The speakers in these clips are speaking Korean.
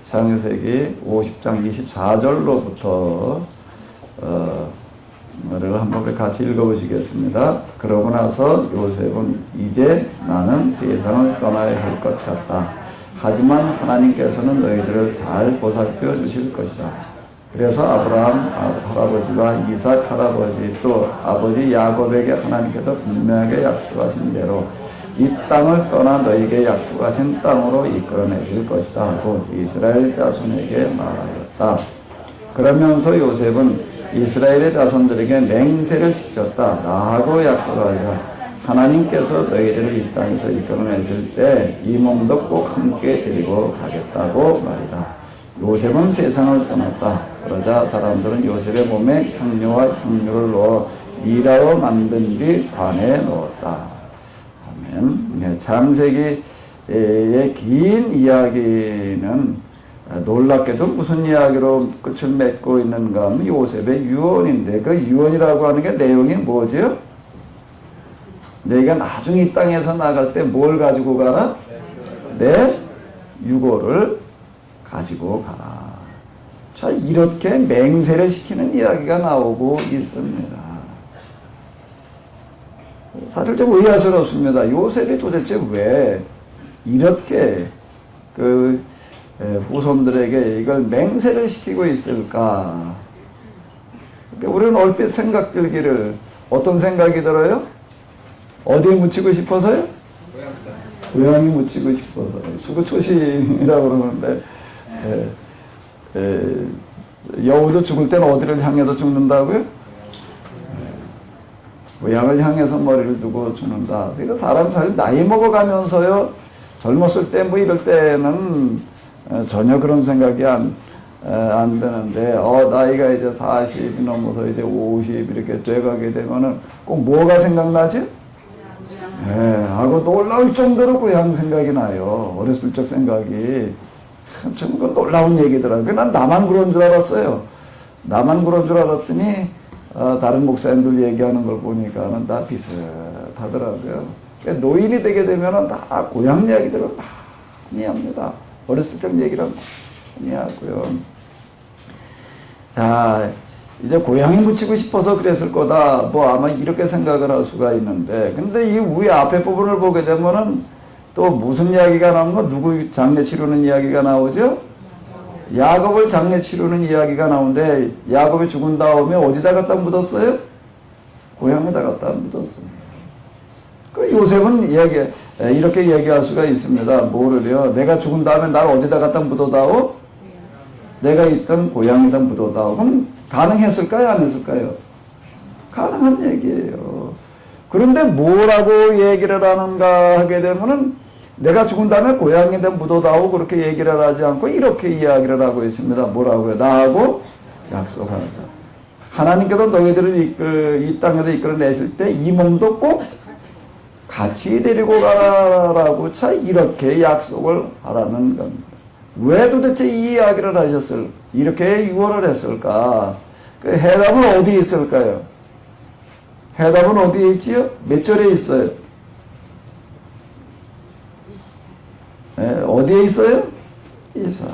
창세기 50장 24절로부터 를 한번 같이 읽어보시겠습니다. 그러고 나서 요셉은 이제 나는 세상을 떠나야 할 것 같다. 하지만 하나님께서는 너희들을 잘 보살펴 주실 것이다. 그래서 아브라함 할아버지와 이삭 할아버지 또 아버지 야곱에게 하나님께서 분명하게 약속하신 대로 이 땅을 떠나 너희에게 약속하신 땅으로 이끌어내실 것이다 하고 이스라엘 자손에게 말하였다. 그러면서 요셉은 이스라엘의 자손들에게 맹세를 시켰다. 나하고 약속하자. 하나님께서 너희들을 이 땅에서 이끌어내실 때 이 몸도 꼭 함께 데리고 가겠다고 말이다. 요셉은 세상을 떠났다. 그러자 사람들은 요셉의 몸에 향료와 향료를 넣어 미라로 만든 뒤 관에 넣었다. 아멘. 창세기의 긴 이야기는 놀랍게도 무슨 이야기로 끝을 맺고 있는가 하면 요셉의 유언인데 그 유언이라고 하는 게 내용이 뭐죠? 너희가 나중에 이 땅에서 나갈 때 뭘 가지고 가라? 내 유고를 가지고 가라. 자, 이렇게 맹세를 시키는 이야기가 나오고 있습니다. 사실 좀 의아스럽습니다. 요셉이 도대체 왜 이렇게 후손들에게 이걸 맹세를 시키고 있을까? 우리는 얼핏 생각 들기를 어떤 생각이 들어요? 어디에 묻히고 싶어서요? 고향에 묻히고 싶어서. 수구초심이라고 그러는데 여우도 죽을 때는 어디를 향해서 죽는다고요? 고향을 향해서 머리를 두고 죽는다. 그러니까 사람 사실 나이 먹어가면서요, 젊었을 때 뭐 이럴 때는 전혀 그런 생각이 안 드는데, 나이가 이제 40이 넘어서 이제 50 이렇게 돼가게 되면은 꼭 뭐가 생각나지? 하고 놀라울 정도로 고향 생각이 나요. 어렸을 적 생각이. 참, 그 놀라운 얘기더라고요. 난 나만 그런 줄 알았어요. 나만 그런 줄 알았더니, 다른 목사님들 얘기하는 걸 보니까는 다 비슷하더라고요. 그러니까 노인이 되게 되면은 다 고향 이야기들을 많이 합니다. 어렸을 적 얘기를 많이 하고요. 자, 이제 고향에 묻히고 싶어서 그랬을 거다. 뭐 아마 이렇게 생각을 할 수가 있는데, 근데 이 위에 앞에 부분을 보게 되면은 또 무슨 이야기가 나오는 거? 누구 장례 치르는 이야기가 나오죠? 야곱을 장례 치르는 이야기가 나오는데, 야곱이 죽은 다음에 어디다 갖다 묻었어요? 고향에다 갖다 묻었어요. 그 요셉은 이렇게 얘기할 수가 있습니다. 뭐를요? 내가 죽은 다음에 날 어디다 갖다 묻어다오? 내가 있던 고향에다 묻어다오. 그럼 가능했을까요? 안 했을까요? 가능한 얘기예요. 그런데 뭐라고 얘기를 하는가 하게 되면은 내가 죽은 다음에 고향에다 묻어다오 그렇게 얘기를 하지 않고 이렇게 이야기를 하고 있습니다. 뭐라고요? 나하고 약속한다. 하나님께서 너희들을 이 땅에서 이끌어내실 때 이 몸도 꼭 같이 데리고 가라라고 자 이렇게 약속을 하라는 겁니다. 왜 도대체 이 이야기를 하셨을 이렇게 유언을 했을까? 그 해답은 어디에 있을까요? 해답은 어디에 있지요? 몇 절에 있어요? 어디에 있어요? 24절.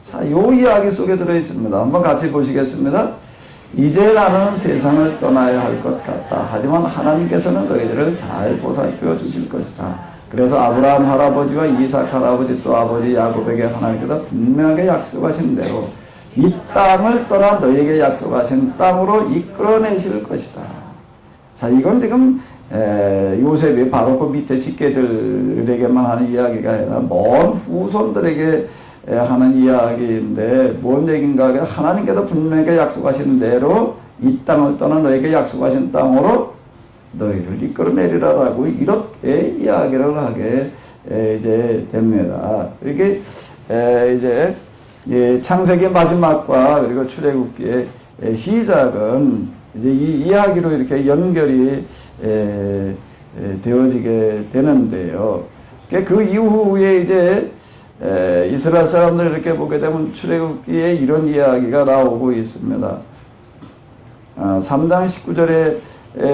자, 요 이야기 속에 들어있습니다. 한번 같이 보시겠습니다. 이제 나는 세상을 떠나야 할 것 같다. 하지만 하나님께서는 너희들을 잘 보살펴 주실 것이다. 그래서 아브라함 할아버지와 이삭 할아버지 또 아버지 야곱에게 하나님께서 분명하게 약속하신 대로 이 땅을 떠나 너희에게 약속하신 땅으로 이끌어내실 것이다. 자, 이건 지금 요셉이 바로 그 밑에 직계들에게만 하는 이야기가 아니라 먼 후손들에게 하는 이야기인데 뭔 얘기인가 하면 하나님께서 분명하게 약속하신 대로 이 땅을 떠나 너희에게 약속하신 땅으로 너희를 이끌어내리라라고 이렇게 이야기를 하게 이제 됩니다. 이게 이제 창세기 마지막과 그리고 출애굽기의 시작은 이제 이 이야기로 이렇게 연결이 되어지게 되는데요. 그 이후에 이제 이스라엘 사람들 이렇게 보게 되면 출애굽기에 이런 이야기가 나오고 있습니다. 3장 19절에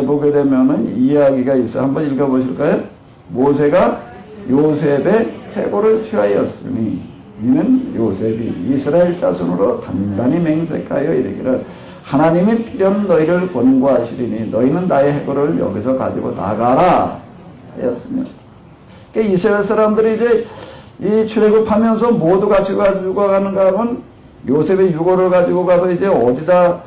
보게 되면은 이야기가 있어요. 한번 읽어보실까요? 모세가 요셉의 해고를 취하였으니 이는 요셉이 이스라엘 자손으로 단단히 맹세하여 이르기를 하나님이 필연 너희를 권고하시리니 너희는 나의 해골을 여기서 가지고 나가라 하였으며, 그러니까 이스라엘 사람들이 이제 이 출애굽하면서 모두 같이 가지고 가는가 하면 요셉의 유골을 가지고 가서 이제 어디다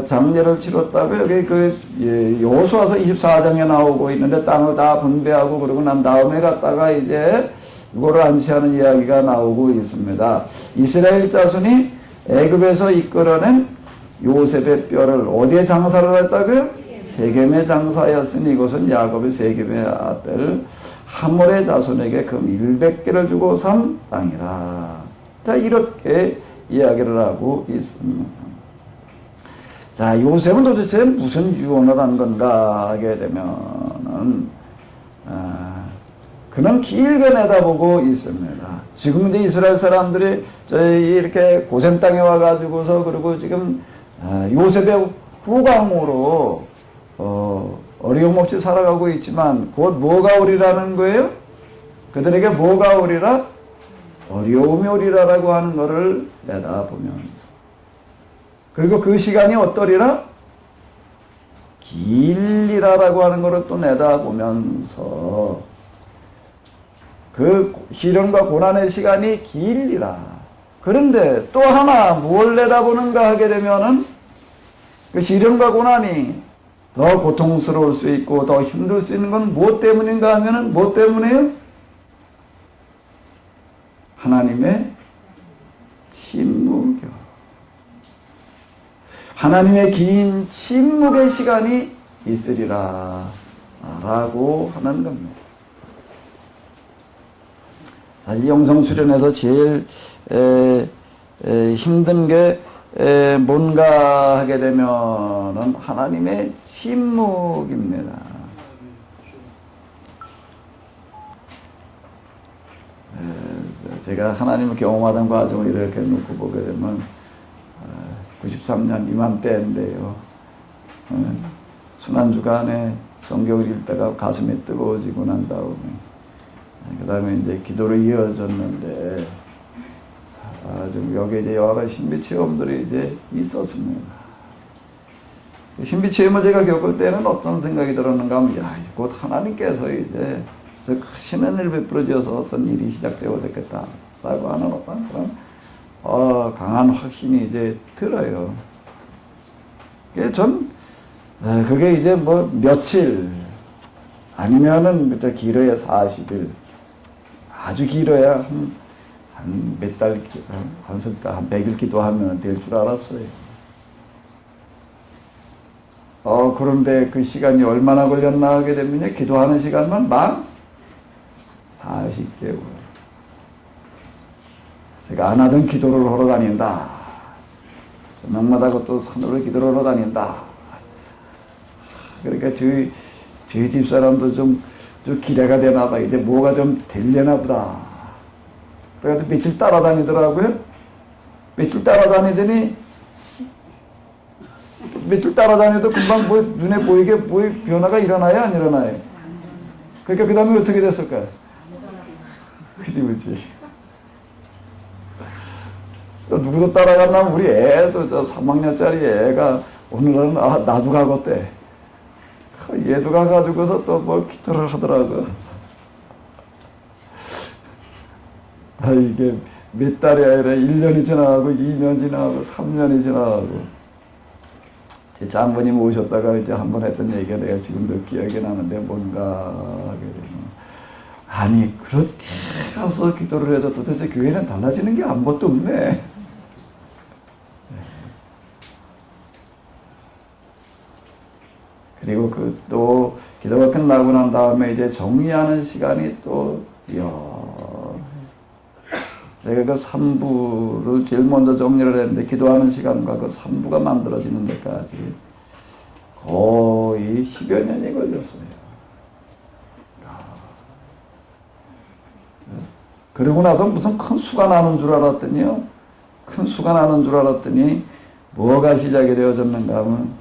장례를 치렀다고 여기 그 여호수아서 24장에 나오고 있는데 땅을 다 분배하고 그러고 난 다음에 갔다가 이제 유골을 안치하는 이야기가 나오고 있습니다. 이스라엘 자손이 애굽에서 이끌어낸 요셉의 뼈를 어디에 장사를 했다고요? 세겜에 장사하였으니 이것은 야곱의 세겜의 아들 하몰의 자손에게 금 100개를 주고 산 땅이라. 자, 이렇게 이야기를 하고 있습니다. 자, 요셉은 도대체 무슨 유언을 한 건가 하게 되면은 그는 길게 내다보고 있습니다. 지금 이제 이스라엘 사람들이 저희 이렇게 고센 땅에 와가지고서 그리고 지금 요셉의 후광으로 어려움 없이 살아가고 있지만 곧 뭐가 오리라는 거예요? 그들에게 뭐가 오리라? 어려움이 오리라라고 하는 것을 내다보면서, 그리고 그 시간이 어떠리라? 길리라라고 하는 것을 또 내다보면서 그 시련과 고난의 시간이 길리라. 그런데 또 하나 뭘 내다보는가 하게 되면은 그 시련과 고난이 더 고통스러울 수 있고 더 힘들 수 있는 건 무엇 때문인가 하면은 무엇 때문에요? 하나님의 침묵이요. 하나님의 긴 침묵의 시간이 있으리라 라고 하는 겁니다. 사실 영성 수련에서 제일 힘든 게 뭔가 하게 되면은 하나님의 침묵입니다. 제가 하나님을 경험하던 과정을 이렇게 놓고 보게 되면 93년 이맘때인데요. 순환주간에 성경을 읽다가 가슴이 뜨거워지고 난 다음에 그 다음에 이제 기도로 이어졌는데 지금 여기 이제 여러 신비 체험들이 이제 있었습니다. 신비 체험을 제가 겪을 때는 어떤 생각이 들었는가 하면, 야, 곧 하나님께서 이제 크신 은혜를 베풀어 주어서 어떤 일이 시작되고 됐겠다라고 하는 어떤 그런 강한 확신이 이제 들어요. 그게 이제 뭐 며칠 아니면은 그때 길어야 40일, 아주 길어야 한 몇 달, 한 100일 기도하면 될 줄 알았어요. 그런데 그 시간이 얼마나 걸렸나 하게 되면요, 기도하는 시간만 만 40개월. 제가 안 하던 기도를 하러 다닌다. 저녁마다 그것도 산으로 기도를 하러 다닌다. 그러니까 저희 집사람도 좀 기대가 되나 봐. 이제 뭐가 좀 되려나 보다. 그래가지고 며칠 따라다니더라고요. 며칠 따라다녀도 금방 뭐 눈에 보이게 뭐 변화가 일어나요? 안 일어나요? 그러니까 그 다음에 어떻게 됐을까요? 그치. 또 누구도 따라갔나? 우리 애도 3학년짜리 애가 오늘은 나도 가겠대. 얘도 가가지고서 또 뭐 기도를 하더라고. 이게 몇 달이 아니라 1년이 지나가고 2년 지나가고 3년이 지나가고. 제 장모님 오셨다가 이제 한번 했던 얘기가 내가 지금도 기억이 나는데 뭔가 하게 되면, 아니 그렇게 가서 기도를 해도 도대체 교회는 달라지는 게 아무것도 없네. 그리고 또 기도가 끝나고 난 다음에 이제 정리하는 시간이 또 제가 그 3부를 제일 먼저 정리를 했는데 기도하는 시간과 그 3부가 만들어지는 데까지 거의 10여 년이 걸렸어요. 그러고 나서 무슨 큰 수가 나는 줄 알았더니요. 큰 수가 나는 줄 알았더니 뭐가 시작이 되어졌는가 하면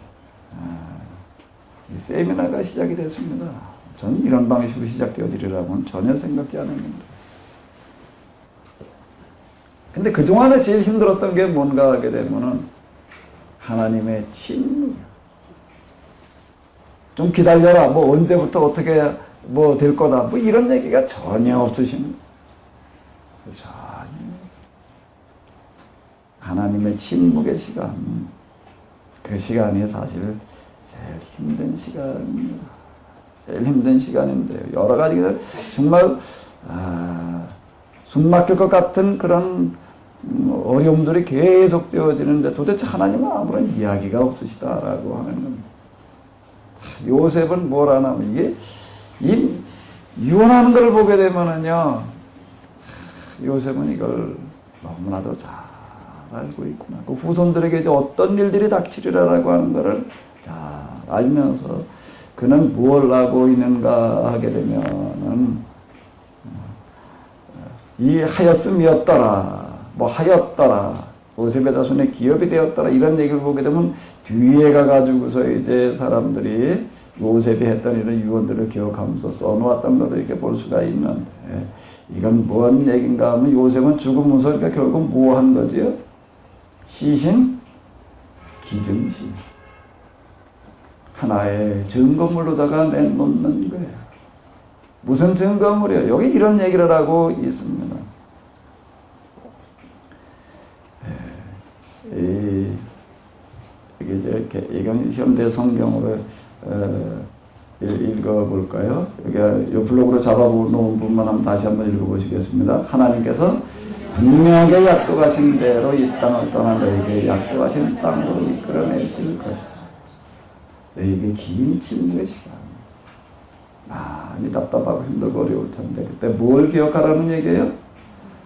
세미나가 시작이 됐습니다. 저는 이런 방식으로 시작되어지리라고는 전혀 생각지 않았는데. 근데 그동안에 제일 힘들었던 게 뭔가 하게 되면은 하나님의 침묵이야. 좀 기다려라. 뭐 언제부터 어떻게 뭐 될 거다. 뭐 이런 얘기가 전혀 없으신. 전혀. 하나님의 침묵의 시간. 그 시간이 사실 제일 힘든 시간입니다. 제일 힘든 시간인데요. 여러 가지 정말 숨 막힐 것 같은 그런 어려움들이 계속 되어지는데 도대체 하나님은 아무런 이야기가 없으시다라고 하는 겁니다. 요셉은 뭘 하냐면 이게 이 유언하는 걸 보게 되면은요, 요셉은 이걸 너무나도 잘 알고 있구나. 그 후손들에게 이제 어떤 일들이 닥치리라라고 하는 것을 잘 알면서 그는 무엇을 하고 있는가 하게 되면은 이 하였음이었더라, 뭐 하였더라, 요셉의 자손의 기업이 되었더라 이런 얘기를 보게 되면 뒤에 가가지고서 이제 사람들이 요셉이 했던 이런 유언들을 기억하면서 써놓았던 것을 이렇게 볼 수가 있는데 이건 뭔 얘기인가 하면 요셉은 죽으면서 그러니까 결국 뭐 한 거지요? 시신, 기증신. 하나의 증거물로다가 내놓는 거예요. 무슨 증거물이에요? 여기 이런 얘기를 하고 있습니다. 이건 현대 성경으로 읽어볼까요? 여기 이 블록으로 잡아놓은 부분만 한번 다시 한번 읽어보시겠습니다. 하나님께서 분명하게 약속하신 대로 이 땅을 떠나 너에게 약속하신 땅으로 이끌어내실 것이다. 너에게 긴 침묵의 시간. 많이 답답하고 힘들고 어려울 텐데 그때 뭘 기억하라는 얘기예요?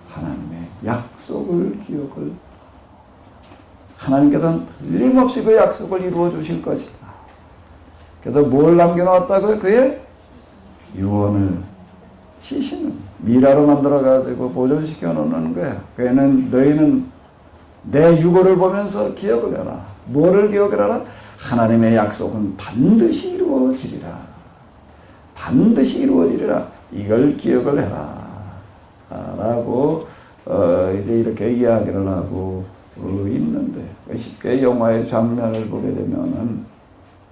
하나님의 약속을 기억을. 하나님께서는 틀림없이 그 약속을 이루어 주실 것이다. 그래서 뭘 남겨놓았다고요? 그의 유언을, 시신은 미라로 만들어가지고 보존시켜 놓는 거야. 그애는 너희는 내 유고를 보면서 기억을 해라. 뭐를 기억을 하라? 하나님의 약속은 반드시 이루어지리라. 반드시 이루어지리라. 이걸 기억을 해라. 라고 이제 이렇게 이야기를 하고 있는데 쉽게 영화의 장면을 보게 되면은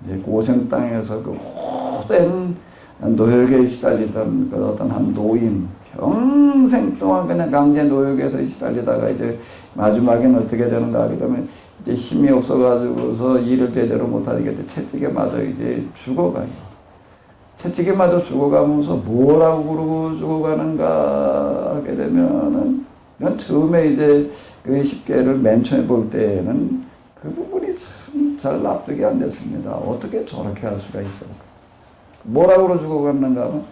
이제 고생 땅에서 그 호된 노역에 시달리던 그 어떤 한 노인 평생 동안 그냥 강제 노역에서 시달리다가 이제 마지막에는 어떻게 되는가 하게 되면 이제 힘이 없어가지고서 일을 제대로 못하니까 채찍에 맞아 이제 죽어가요. 채찍에 맞아 죽어가면서 뭐라고 그러고 죽어가는가 하게 되면은 처음에 이제 그 십계를 맨 처음에 볼 때에는 그 부분이 참 잘 납득이 안 됐습니다. 어떻게 저렇게 할 수가 있을까? 뭐라고 죽어갔는가 하면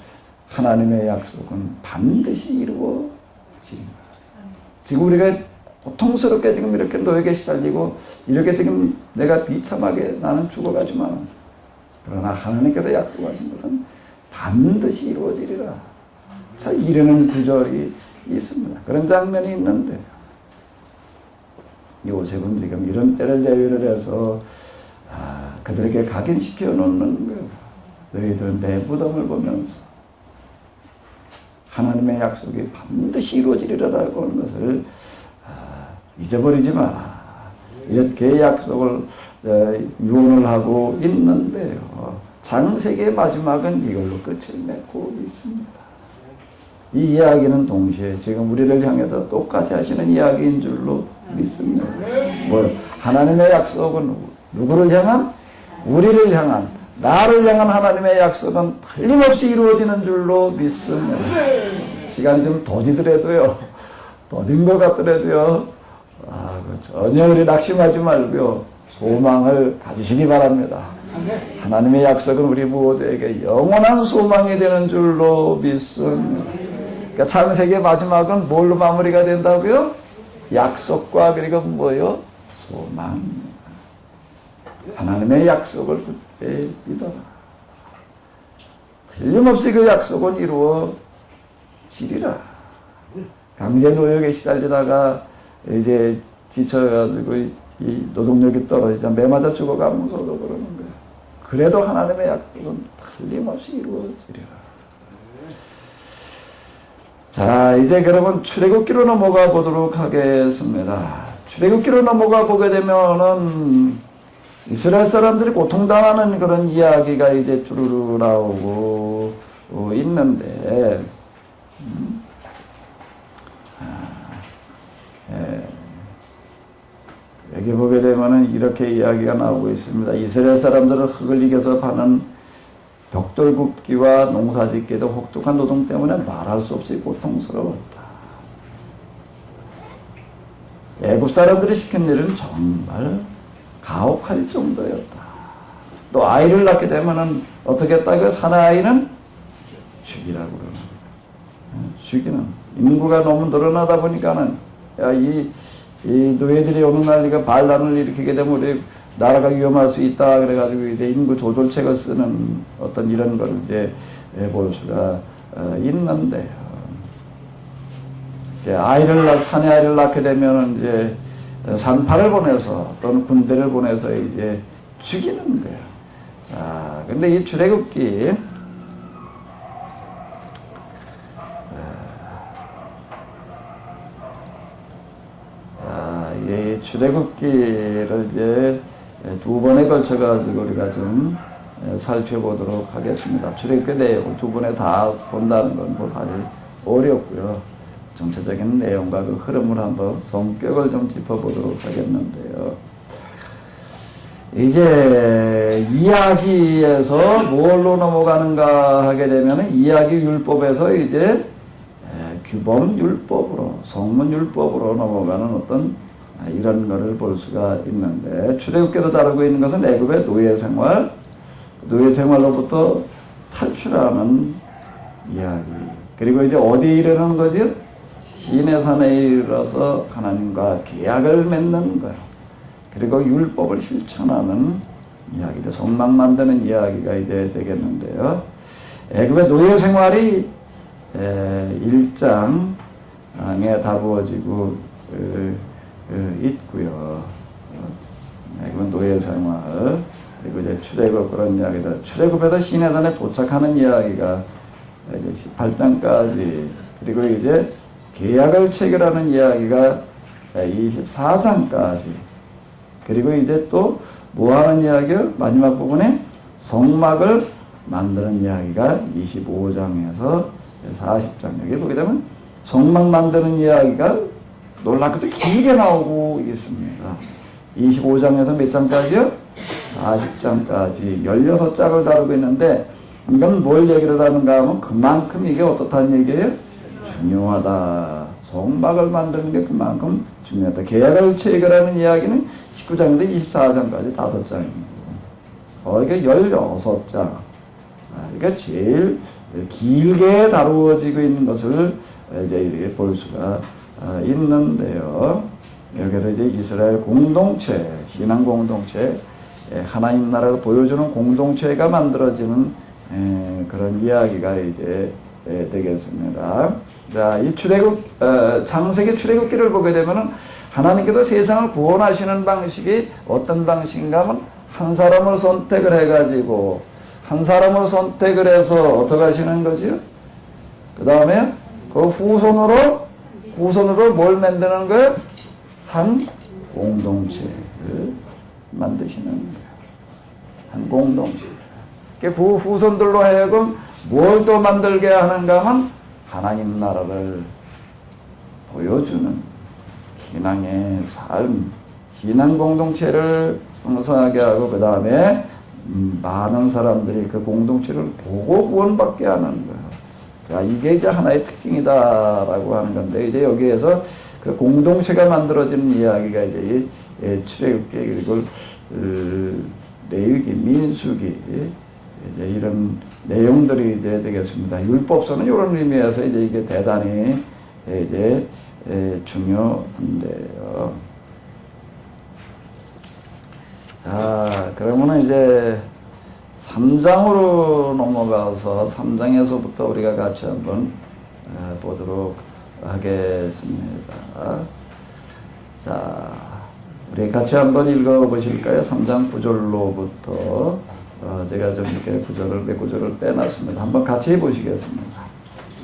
하나님의 약속은 반드시 이루어집니다. 지금 우리가 고통스럽게 지금 이렇게 노역에 시달리고 이렇게 지금 내가 비참하게 나는 죽어가지만 그러나 하나님께서 약속하신 것은 반드시 이루어지리라. 자, 이르는 구절이 있습니다. 그런 장면이 있는데 요셉은 지금 이런 때를 대비를 해서 그들에게 각인시켜 놓는 거예요. 너희들은 내 무덤을 보면서 하나님의 약속이 반드시 이루어지리라고 하는 것을 잊어버리지 마라. 이렇게 약속을 유언을 하고 있는데요. 창세기의 마지막은 이걸로 끝을 맺고 있습니다. 이 이야기는 동시에 지금 우리를 향해서 똑같이 하시는 이야기인 줄로 믿습니다. 뭐 하나님의 약속은 누구를 향한? 우리를 향한, 나를 향한 하나님의 약속은 틀림없이 이루어지는 줄로 믿습니다. 시간이 좀 더디더라도요, 더딘 것 같더라도요, 전혀 우리 낙심하지 말고요, 소망을 가지시기 바랍니다. 하나님의 약속은 우리 모두에게 영원한 소망이 되는 줄로 믿습니다. 그러니까 창세기의 마지막은 뭘로 마무리가 된다고요? 약속과 그리고 뭐요? 소망. 하나님의 약속을 굳게 믿어라. 틀림없이 그 약속은 이루어지리라. 강제 노역에 시달리다가 이제 지쳐가지고 이 노동력이 떨어지자 매맞아 죽어가면서도 그러는 거예요. 그래도 하나님의 약속은 틀림없이 이루어지리라. 자, 이제 그러면 출애굽기로 넘어가 보도록 하겠습니다. 출애굽기로 넘어가 보게 되면은 이스라엘 사람들이 고통당하는 그런 이야기가 이제 쭈루루 나오고 있는데, 여기 보게 되면은 이렇게 이야기가 나오고 있습니다. 이스라엘 사람들은 흙을 이겨서 파는 벽돌 굽기와 농사 짓기도 혹독한 노동 때문에 말할 수 없이 고통스러웠다. 애굽 사람들이 시킨 일은 정말 가혹할 정도였다. 또 아이를 낳게 되면은 어떻게 했다? 그 사나이는 죽이라고 그러는. 죽이는. 인구가 너무 늘어나다 보니까는 이 노예들이 어느 날 이거 반란을 일으키게 되면 우리 나라가 위험할 수 있다 그래가지고 이제 인구 조절책을 쓰는 어떤 이런 걸 이제 볼 수가 있는데, 사내 아이를 낳게 되면 이제 산파를 보내서 또는 군대를 보내서 이제 죽이는 거예요. 자, 근데 이 출애굽기 이 출애굽기를 이제 두 번에 걸쳐 가지고 우리가 좀 살펴보도록 하겠습니다. 출애굽기 내용을 두 번에 다 본다는 건 뭐 사실 어렵고요. 전체적인 내용과 그 흐름을 한번 성격을 좀 짚어보도록 하겠는데요. 이제 이야기에서 뭘로 넘어가는가 하게 되면 이야기 율법에서 이제 규범 율법으로, 성문 율법으로 넘어가는 어떤 이런 거를 볼 수가 있는데, 출애굽기도 다루고 있는 것은 애굽의 노예 생활로부터 탈출하는 이야기. 그리고 이제 어디에 이르는 거죠? 시내산에 이르러서 하나님과 계약을 맺는 거예요. 그리고 율법을 실천하는 이야기도 성막 만드는 이야기가 이제 되겠는데요. 애굽의 노예 생활이 1장에 다루어지고 있고요. 애굽은 노예 생활, 그리고 이제 출애굽 그런 이야기들, 출애굽에서 시내산에 도착하는 이야기가 이제 18장까지, 그리고 이제 계약을 체결하는 이야기가 24장까지, 그리고 이제 또 뭐 하는 이야기요? 마지막 부분에 성막을 만드는 이야기가 25장에서 40장. 여기 보게 되면 성막 만드는 이야기가 놀랍게도 길게 나오고 있습니다. 25장에서 몇 장까지요? 40장까지 16장을 다루고 있는데, 이건 뭘 얘기를 하는가 하면 그만큼 이게 어떻다는 얘기예요? 중요하다. 성막을 만드는 게 그만큼 중요하다. 계약을 체결하는 이야기는 19장에서 24장까지 5장입니다. 이게 16장. 그러니까 제일 길게 다루어지고 있는 것을 이제 이렇게 볼 수가 있는데요. 여기서 이제 이스라엘 공동체, 신앙 공동체, 하나님 나라를 보여주는 공동체가 만들어지는 그런 이야기가 이제 되겠습니다. 자, 이 창세기 출애굽기를 보게 되면은 하나님께서 세상을 구원하시는 방식이 어떤 방식인가 하면 한 사람을 선택을 해가지고 한 사람을 선택을 해서 어떻게 하시는 거죠? 그 다음에 그 후손으로 뭘 만드는 거예요? 한 공동체를 만드시는 거예요. 한 공동체. 그 후손들로 하여금 뭘 또 만들게 하는가 하면 하나님 나라를 보여주는 신앙의 삶, 신앙 공동체를 형성하게 하고, 그 다음에 많은 사람들이 그 공동체를 보고 구원받게 하는 거예요. 자, 이게 이제 하나의 특징이다라고 하는 건데, 이제 여기에서 그 공동체가 만들어지는 이야기가 이제 출애굽기, 그리고 레위기, 민수기, 이제 이런 내용들이 이제 되겠습니다. 율법서는 이런 의미에서 이제 이게 대단히 이제 중요한데요. 자, 그러면은 이제 3장으로 넘어가서 3장에서부터 우리가 같이 한번 보도록 하겠습니다. 자, 우리 같이 한번 읽어보실까요? 3장 9절로부터 제가 좀 이렇게 몇 구절을 빼놨습니다. 한번 같이 보시겠습니다.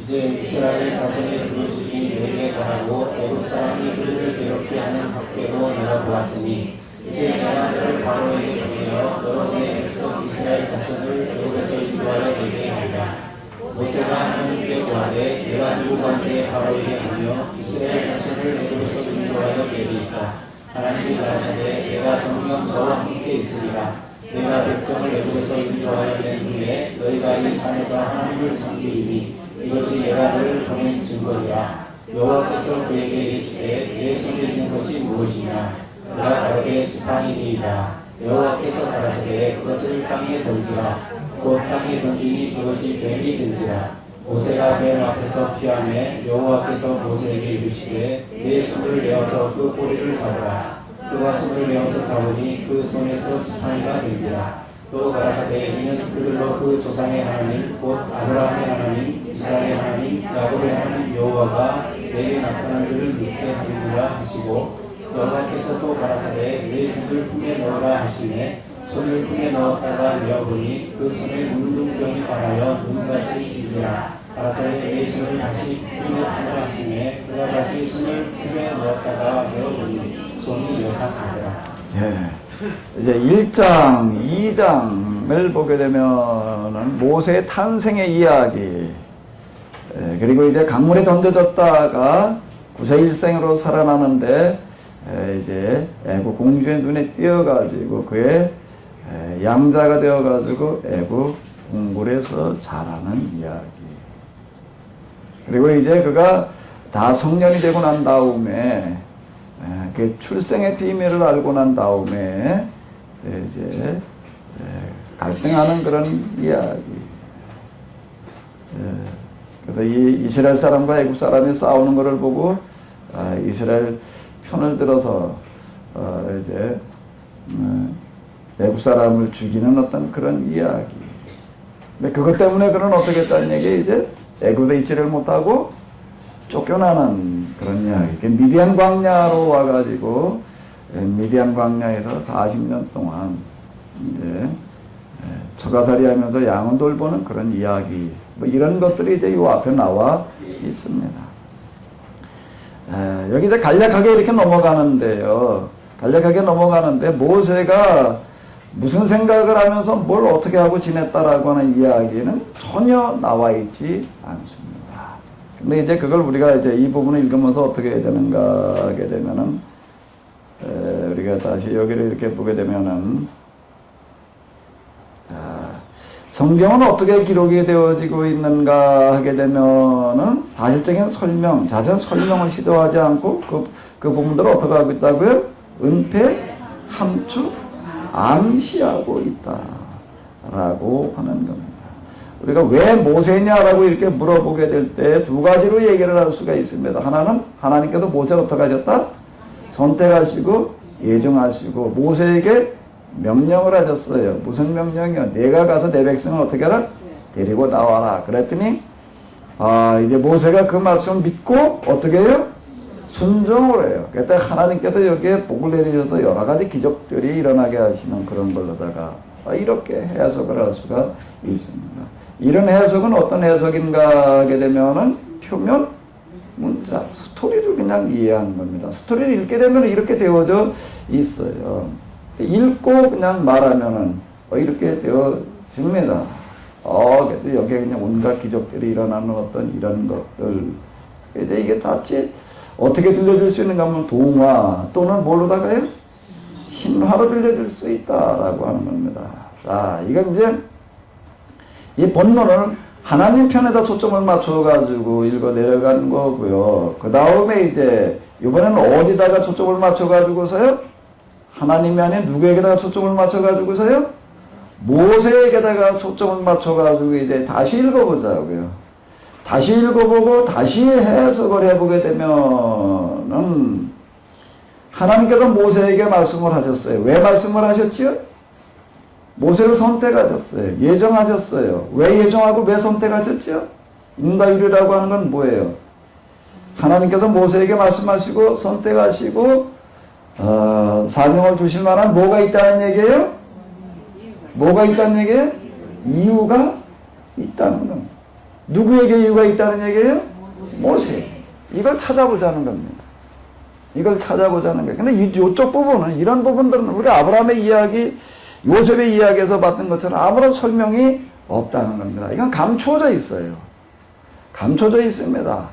이제 이스라엘 자손의 부르짖이 너에게 가라고 애굽 사람이 그들을 괴롭게 하는 학대로 내가 보았으니 이제 내가 너를 바로에게 보내어 너로 내 백성 이스라엘 자손을 애굽에서 인도하여 내게 하리라. 모세가 하나님께 구하되 내가 누구한테 바로에게 하며 이스라엘 자손을 애굽에서 인도하여 내리이까. 하나님이 가라사대 내가 정녕 저와 함께 있으리라. 내가 백성을 애굽에서 인도하여 낸 후에 너희가 이 산에서 하나님을 섬기리니 이것이 내가 너를 보낸 증거이라. 여호와께서 그에게 이르시되 내 손에 있는 것이 무엇이냐. 그가 가로되 지팡이니이다. 여호와께서 가라사대 그것을 땅에 던지라. 곧 땅에 던지니 그것이 뱀이 된지라. 모세가 뱀 앞에서 피하매 여호와께서 모세에게 이르시되 내 손을 내어서 그 꼬리를 잡으라. 그가 손을 내어서 잡으니 그 손에서 지팡이가 된지라. 또 가라사대 이는 그들로 그 조상의 하나님 곧 아브라함의 하나님 이삭의 하나님 야곱의 하나님 여호와가 내게 나타난 그를 믿게 하리라 하시고 여호와께서 또 가라사대 내 손을 품에 넣으라 하시매 손을 품에 넣었다가 내어보니 그 손에 문둥병이 발하여 눈같이 기지라. 가라사대 내 손을 다시 품에 넣으라 하시매 그가 다시 손을 품에 넣었다가 내어보니 손이 여삭하더라. 예. 이제 1장, 2장을 보게 되면은 모세의 탄생의 이야기, 그리고 이제 강물에 던져졌다가 구세일생으로 살아나는데 이제 애국 공주의 눈에 띄어가지고 그의 양자가 되어가지고 애국 궁궐에서 자라는 이야기. 그리고 이제 그가 다 성년이 되고 난 다음에 그 출생의 비밀을 알고 난 다음에 이제 갈등하는 그런 이야기. 그래서 이 이스라엘 사람과 애굽 사람이 싸우는 것을 보고 이스라엘 편을 들어서 이제 애굽 사람을 죽이는 어떤 그런 이야기. 근데 그것 때문에 그는 어떻게 했다는 얘기, 이제 애굽에 있지를 못하고 쫓겨나는 그런 이야기. 미디안 광야로 와가지고 미디안 광야에서 40년 동안 이제 처가살이 하면서 양을 돌보는 그런 이야기. 뭐 이런 것들이 이제 이 앞에 나와 있습니다. 여기 이제 간략하게 이렇게 넘어가는데요. 간략하게 넘어가는데 모세가 무슨 생각을 하면서 뭘 어떻게 하고 지냈다라고 하는 이야기는 전혀 나와 있지 않습니다. 근데 이제 그걸 우리가 이제 이 부분을 읽으면서 어떻게 해야 되는가 하게 되면은, 우리가 다시 여기를 이렇게 보게 되면은, 성경은 어떻게 기록이 되어지고 있는가 하게 되면은, 사실적인 설명, 자세한 설명을 시도하지 않고 그 부분들을 어떻게 하고 있다고요? 은폐, 함축, 암시하고 있다라고 하는 겁니다. 우리가 왜 모세냐라고 이렇게 물어보게 될 때 두 가지로 얘기를 할 수가 있습니다. 하나는 하나님께서 모세를 어떻게 하셨다? 선택하시고 예정하시고 모세에게 명령을 하셨어요. 무슨 명령이요? 내가 가서 내 백성을 어떻게 하라? 데리고 나와라. 그랬더니 이제 모세가 그 말씀을 믿고 어떻게 해요? 순종을 해요. 그때 하나님께서 여기에 복을 내리셔서 여러 가지 기적들이 일어나게 하시는 그런 걸로다가 이렇게 해석을 할 수가 있습니다. 이런 해석은 어떤 해석인가 하게 되면은 표면 문자, 스토리를 그냥 이해하는 겁니다. 스토리를 읽게 되면 이렇게 되어져 있어요. 읽고 그냥 말하면은 이렇게 되어집니다. 그래서 여기에 그냥 온갖 기적들이 일어나는 어떤 이런 것들. 이제 이게 자칫 어떻게 들려줄 수 있는가 하면 동화 또는 뭘로다가요? 신화로 들려줄 수 있다라고 하는 겁니다. 자, 이건 이제 이 본문을 하나님 편에다 초점을 맞춰가지고 읽어 내려가는 거고요. 그 다음에 이제 이번에는 어디다가 초점을 맞춰가지고서요? 하나님이 아닌 누구에게다가 초점을 맞춰가지고서요? 모세에게다가 초점을 맞춰가지고 이제 다시 읽어보자고요. 다시 읽어보고 다시 해석을 해보게 되면은 하나님께서 모세에게 말씀을 하셨어요. 왜 말씀을 하셨지요? 모세를 선택하셨어요. 예정하셨어요. 왜 예정하고 왜 선택하셨죠? 인과율이라고 하는 건 뭐예요? 하나님께서 모세에게 말씀하시고 선택하시고 사명을 주실 만한 뭐가 있다는 얘기예요? 뭐가 있다는 얘기예요? 이유가 있다는 겁니다. 누구에게 이유가 있다는 얘기예요? 모세. 이걸 찾아보자는 겁니다. 이걸 찾아보자는 거예요. 근데 이쪽 부분은, 이런 부분들은 우리가 아브라함의 이야기, 요셉의 이야기에서 봤던 것처럼 아무런 설명이 없다는 겁니다. 이건 감춰져 있어요. 감춰져 있습니다.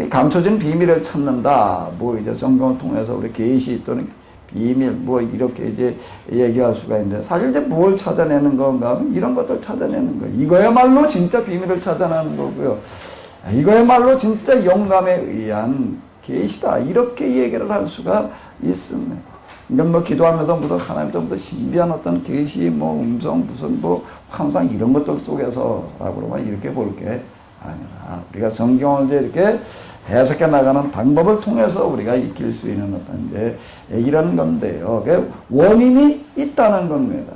감춰진 비밀을 찾는다. 뭐 이제 성경을 통해서 우리 계시 또는 비밀 뭐 이렇게 이제 얘기할 수가 있는데, 사실 이제 뭘 찾아내는 건가 하면 이런 것들 찾아내는 거예요. 이거야말로 진짜 비밀을 찾아내는 거고요. 이거야말로 진짜 영감에 의한 계시다. 이렇게 얘기를 할 수가 있습니다. 이건 뭐 기도하면서 무슨 하나님도 무슨 신비한 어떤 계시, 뭐 음성, 무슨 뭐 항상 이런 것들 속에서라고 그러면 이렇게 볼 게 아니라, 우리가 성경을 이제 이렇게 해석해 나가는 방법을 통해서 우리가 익힐 수 있는 어떤 이제 이런 건데요. 원인이 있다는 겁니다.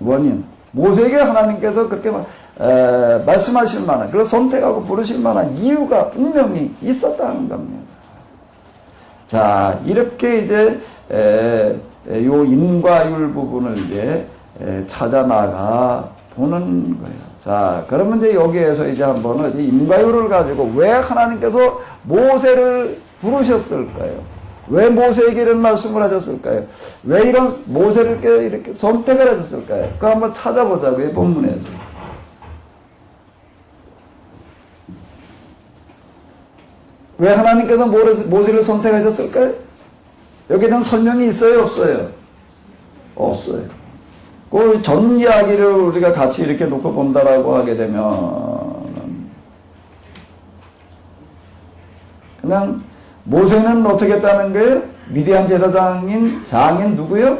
원인. 모세에게 하나님께서 그렇게 말씀하실 만한, 그래서 선택하고 부르실 만한 이유가 분명히 있었다는 겁니다. 자, 이렇게 이제 요 인과율 부분을 이제 찾아 나가 보는 거예요. 자, 그러면 이제 여기에서 이제 한번은 인과율을 가지고 왜 하나님께서 모세를 부르셨을까요? 왜 모세에게 이런 말씀을 하셨을까요? 왜 이런 모세를 이렇게 선택을 하셨을까요? 그거 한번 찾아보자고요, 본문에서. 왜 하나님께서 모세를 선택하셨을까요? 여기에 대한 설명이 있어요, 없어요? 없어요. 그 전 이야기를 우리가 같이 이렇게 놓고 본다라고 하게 되면, 그냥 모세는 어떻게 했다는 거예요? 미디안 제사장인 장인 누구요?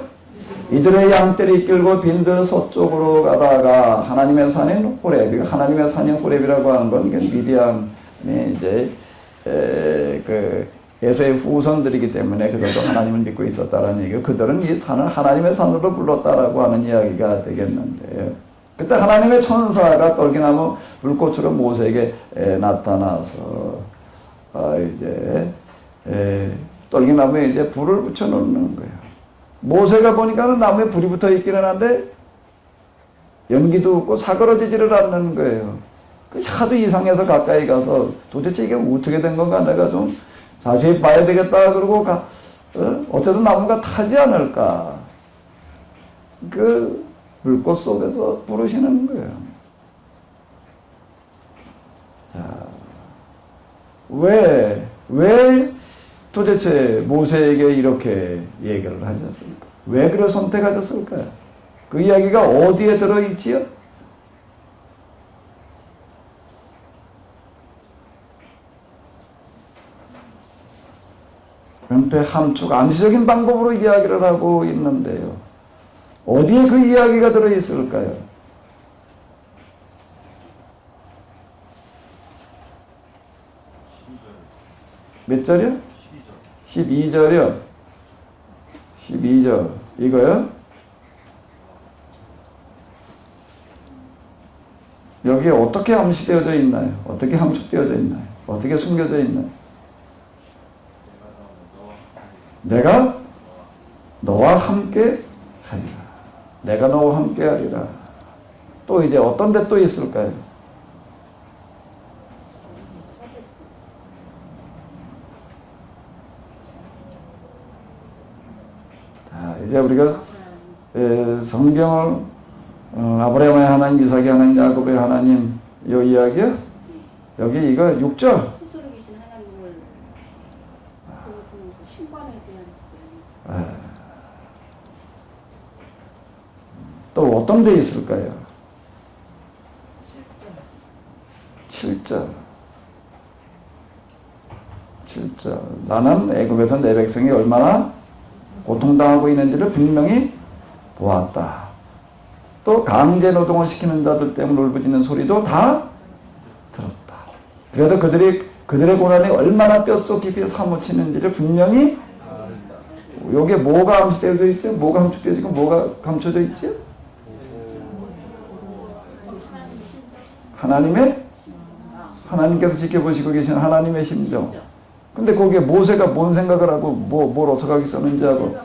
이들의 양떼를 이끌고 빈들 서쪽으로 가다가 하나님의 산인 호렙, 하나님의 산인 호렙이라고 하는 건 미디안이 이제 에서의 후손들이기 때문에 그들도 하나님을 믿고 있었다라는 얘기고, 그들은 이 산을 하나님의 산으로 불렀다라고 하는 이야기가 되겠는데, 그때 하나님의 천사가 떨기나무 불꽃으로 모세에게 나타나서 이제 떨기나무에 이제 불을 붙여 놓는 거예요. 모세가 보니까는 나무에 불이 붙어 있기는 한데 연기도 없고 사그러지지를 않는 거예요. 하도 이상해서 가까이 가서 도대체 이게 어떻게 된 건가 내가 좀 자세히 봐야 되겠다 그러고 어쨌든 나무가 타지 않을까, 그 물꽃 속에서 부르시는 거예요. 자, 왜 도대체 모세에게 이렇게 얘기를 하셨을까? 왜 그를 선택하셨을까요? 그 이야기가 어디에 들어있지요? 은폐 함축 암시적인 방법으로 이야기를 하고 있는데요. 어디에 그 이야기가 들어있을까요? 몇 절이요? 12절이요. 12절 이거요? 여기에 어떻게 암시되어져 있나요? 어떻게 함축되어져 있나요? 어떻게 숨겨져 있나요? 내가 너와 함께 하리라. 내가 너와 함께 하리라. 또 이제 어떤 데 또 있을까요? 자, 이제 우리가 성경을 아브라함의 하나님, 이삭의 하나님, 야곱의 하나님 이 이야기요? 여기 이거 6절. 스스로 계신 하나님을 그 신관에 대한 또 어떤 데 있을까요? 7절. 7절. 나는 애굽에서 내 백성이 얼마나 고통당하고 있는지를 분명히 보았다. 또 강제 노동을 시키는 자들 때문에 울부짖는 소리도 다 들었다. 그래도 그들의 고난이 얼마나 뼛속 깊이 사무치는지를 분명히, 여기에 뭐가 암시되어 있죠? 뭐가 함축되어 있고 뭐가 감춰져 있죠? 하나님께서 지켜보시고 계신 하나님의 심정. 근데 거기에 모세가 뭔 생각을 하고 뭘 어떻게 썼는지 하고.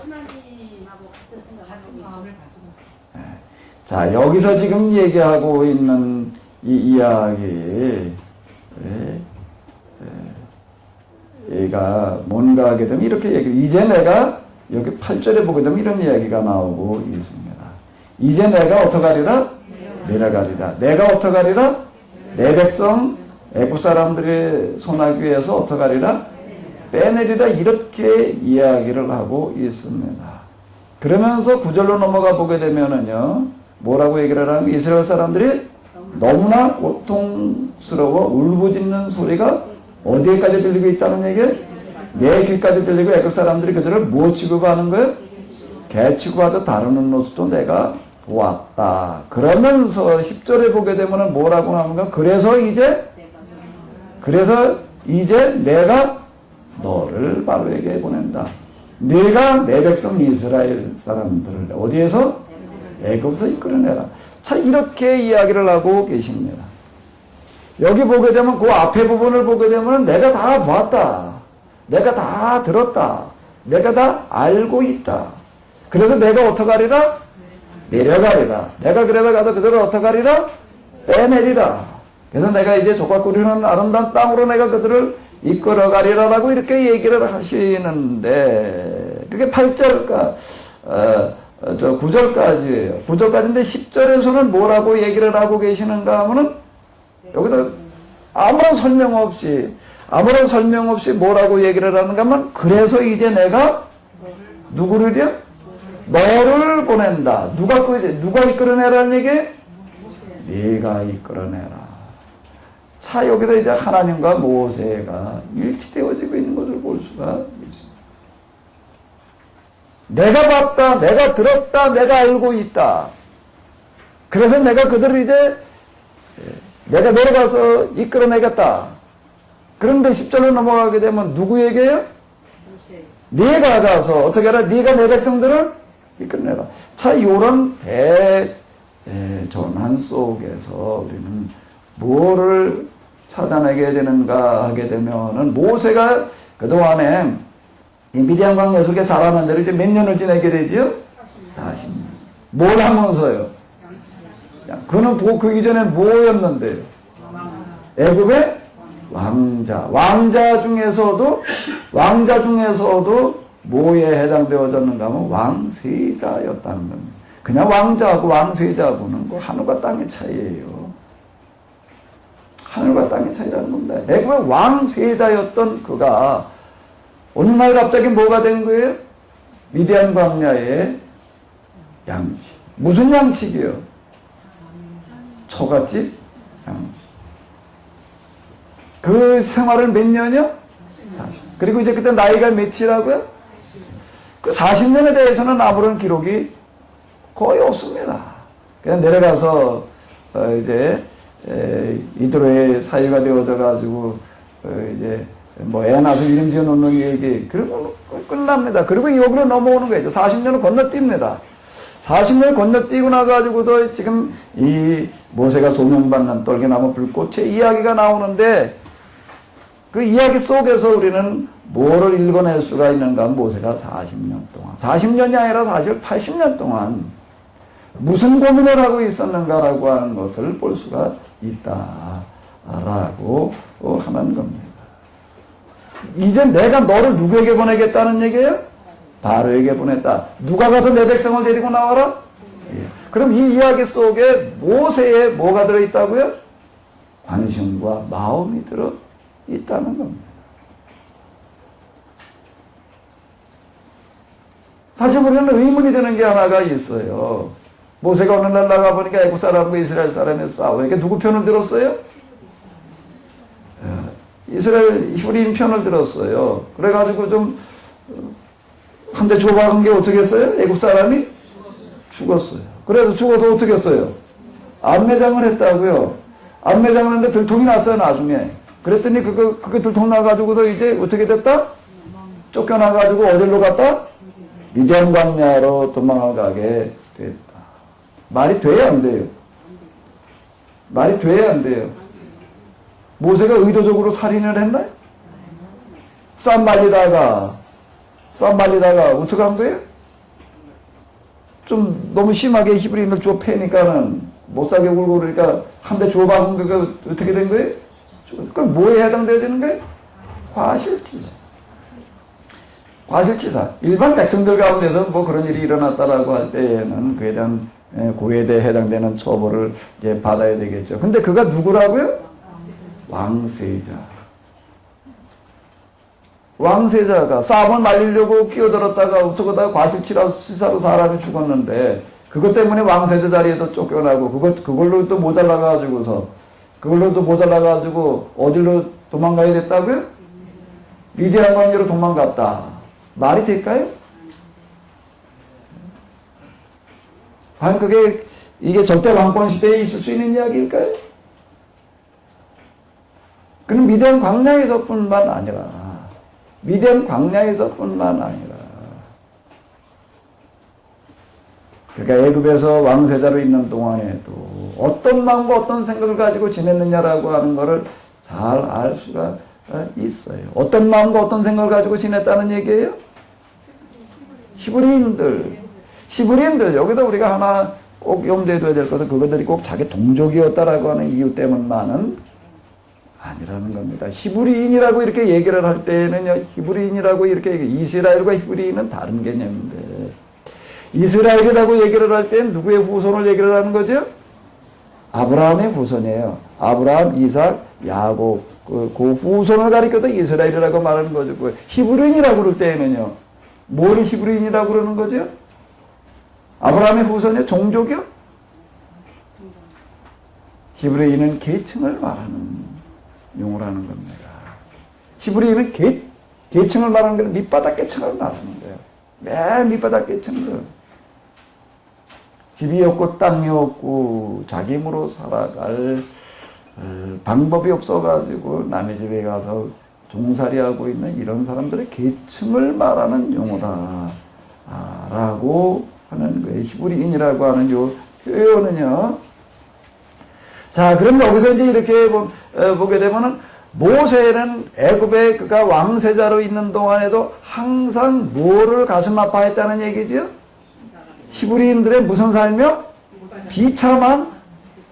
자, 여기서 지금 얘기하고 있는 이 이야기 얘가 뭔가 하게 되면 이렇게 얘기, 이제 내가 여기 8절에 보게 되면 이런 이야기가 나오고 있습니다. 이제 내가 어떡하리라? 내려가리라. 내가 어떡하리라? 내 백성 애굽 사람들의 손아귀에서 어떡하리라? 빼내리라. 이렇게 이야기를 하고 있습니다. 그러면서 9절로 넘어가 보게 되면은요, 뭐라고 얘기를 하면 이스라엘 사람들이 너무나 고통스러워 울부짖는 소리가 어디에까지 들리고 있다는 얘기예요? 내 귀까지 들리고 애굽 사람들이 그들을 무엇 취급하는 거예요? 개 취급하듯 다루는 모습도 내가 보았다. 그러면서 10절에 보게 되면 뭐라고 나오는가? 그래서 이제 내가 너를 바로에게 보낸다. 네가 내 백성 이스라엘 사람들을 어디에서? 애굽에서 이끌어내라. 자, 이렇게 이야기를 하고 계십니다. 여기 보게 되면 그 앞에 부분을 보게 되면 내가 다 보았다. 내가 다 들었다. 내가 다 알고 있다. 그래서 내가 어떡하리라? 내려가리라. 내가 그래서 가서 그들을 어떡하리라? 빼내리라. 그래서 내가 이제 족과 꿀이는 아름다운 땅으로 내가 그들을 이끌어가리라라고 이렇게 얘기를 하시는데, 그게 8절까, 9절까지예요. 9절까지인데 10절에서는 뭐라고 얘기를 하고 계시는가 하면은, 여기서 아무런 설명 없이 뭐라고 얘기를 하는가 하면, 그래서 이제 내가 누구를요? 너를 보낸다. 누가 이끌어내라는 얘기? 네가 이끌어내라. 자, 여기서 이제 하나님과 모세가 일치되어지고 있는 것을 볼 수가 있습니다. 내가 봤다, 내가 들었다, 내가 알고 있다. 그래서 내가 그들을 이제 내가 내려가서 이끌어내겠다. 그런데 10절로 넘어가게 되면 누구에게요? 네가 가서 어떻게 하라? 네가 내 백성들을 이끌어내라. 자, 이런 대전환 속에서 우리는 뭐를 찾아내게 되는가 하게 되면은, 모세가 그동안에 이 미디안 광야에서 그렇게 잘하는 대로 이제 몇 년을 지내게 되지요? 40년. 뭘 하면서요? 그는 그 이전엔 뭐였는데요? 애굽의 왕자. 왕자 중에서도 뭐에 해당되어졌는가 하면 왕세자였다는 겁니다. 그냥 왕자하고 왕세자하고는 그 하늘과 땅의 차이예요. 하늘과 땅의 차이라는 겁니다. 애굽의 왕세자였던 그가 어느 날 갑자기 뭐가 된 거예요? 미디안 광야의 양치. 무슨 양치기요? 초가집 양치. 그 생활을 몇 년이요? 40. 그리고 이제 그때 나이가 몇이라고요? 그 40년에 대해서는 아무런 기록이 거의 없습니다. 그냥 내려가서 이제 이드로의 사유가 되어져 가지고 이제 뭐 애 낳아서 이름 지어 놓는 얘기, 그리고 끝납니다. 그리고 여기로 넘어오는 거죠. 40년을 건너뜁니다. 40년을 건너뛰고 나가지고서 지금 이 모세가 소명받는 떨기나무 불꽃의 이야기가 나오는데, 그 이야기 속에서 우리는 뭐를 읽어낼 수가 있는가 하면 모세가 40년 동안, 40년이 아니라 사실 80년 동안 무슨 고민을 하고 있었는가라고 하는 것을 볼 수가 있다라고 하는 겁니다. 이제 내가 너를 누구에게 보내겠다는 얘기예요? 바로에게 보냈다. 누가 가서 내 백성을 데리고 나와라? 예. 그럼 이 이야기 속에 모세에 뭐가 들어있다고요? 관심과 마음이 들어있다는 겁니다. 사실 우리는 의문이 드는 게 하나가 있어요. 모세가 어느 날 나가보니까 애굽 사람과 이스라엘 사람이 싸우니까 누구 편을 들었어요? 이스라엘 휴린 편을 들었어요. 그래가지고 좀 한 대 줘박은 게 어떻게 했어요? 애굽 사람이 죽었어요. 그래서 죽어서 어떻게 했어요? 안매장을 했다고요. 안매장을 했는데 들통이 났어요, 나중에. 그랬더니 그게 들통 나가지고서 이제 어떻게 됐다? 쫓겨나가지고 어디로 갔다? 미디안 광야로 도망을 가게 됐다. 말이 돼야 안 돼요? 말이 돼야 안 돼요? 모세가 의도적으로 살인을 했나요? 쌈 말리다가 어떻게 한 거예요? 좀 너무 심하게 히브리인을 주워 패니까는 못 사게 굴고 그러니까 한 대 줘박은 그거 어떻게 된 거예요? 그럼 뭐에 해당되어야 되는 거예요? 과실치사. 과실치사. 일반 백성들 가운데서 뭐 그런 일이 일어났다라고 할 때에는 그에 대한 고해에 해당되는 처벌을 이제 받아야 되겠죠. 근데 그가 누구라고요? 왕세자. 왕세자가 싸움을 말리려고 끼어들었다가 어떡하다가 과실치사로 사람이 죽었는데 그것 때문에 왕세자 자리에서 쫓겨나고 그걸로 또 모자라가지고서 어디로 도망가야 됐다고요? 미디안 광야로 도망갔다. 말이 될까요? 과연 이게 절대 왕권 시대에 있을 수 있는 이야기일까요? 그는 미디안 광야에서뿐만 아니라 그러니까 애굽에서 왕세자로 있는 동안에도 어떤 마음과 어떤 생각을 가지고 지냈느냐라고 하는 것을 잘 알 수가 있어요. 어떤 마음과 어떤 생각을 가지고 지냈다는 얘기예요? 히브리인들 여기서 우리가 하나 꼭 염두에 둬야 될 것은 그것들이 꼭 자기 동족이었다라고 하는 이유 때문만은 아니라는 겁니다. 히브리인이라고 이렇게 얘기를 할 때는요, 히브리인이라고 이렇게 이스라엘과 히브리인은 다른 개념인데, 이스라엘이라고 얘기를 할 때는 누구의 후손을 얘기를 하는 거죠? 아브라함의 후손이에요. 아브라함, 이삭, 야곱. 그 후손을 가리켜도 이스라엘이라고 말하는 거죠. 히브리인이라고 그럴 때에는요, 뭘 히브리인이라고 그러는 거죠? 아브라함의 후손이요? 종족이요? 히브리인은 계층을 말하는 용어라는 겁니다. 히브리인은 계층을 말하는 게 밑바닥 계층을 말하는 거예요. 맨 밑바닥 계층들. 집이 없고 땅이 없고 자기 힘으로 살아갈 방법이 없어가지고 남의 집에 가서 종살이하고 있는 이런 사람들의 계층을 말하는 용어다 라고 하는 거예요. 히브리인이라고 하는 요 표현은요. 자, 그럼 여기서 이제 이렇게 보게 되면은 모세는 애굽에 그가 왕세자로 있는 동안에도 항상 뭐를 가슴 아파했다는 얘기죠? 히브리인들의 무슨 삶이요? 비참한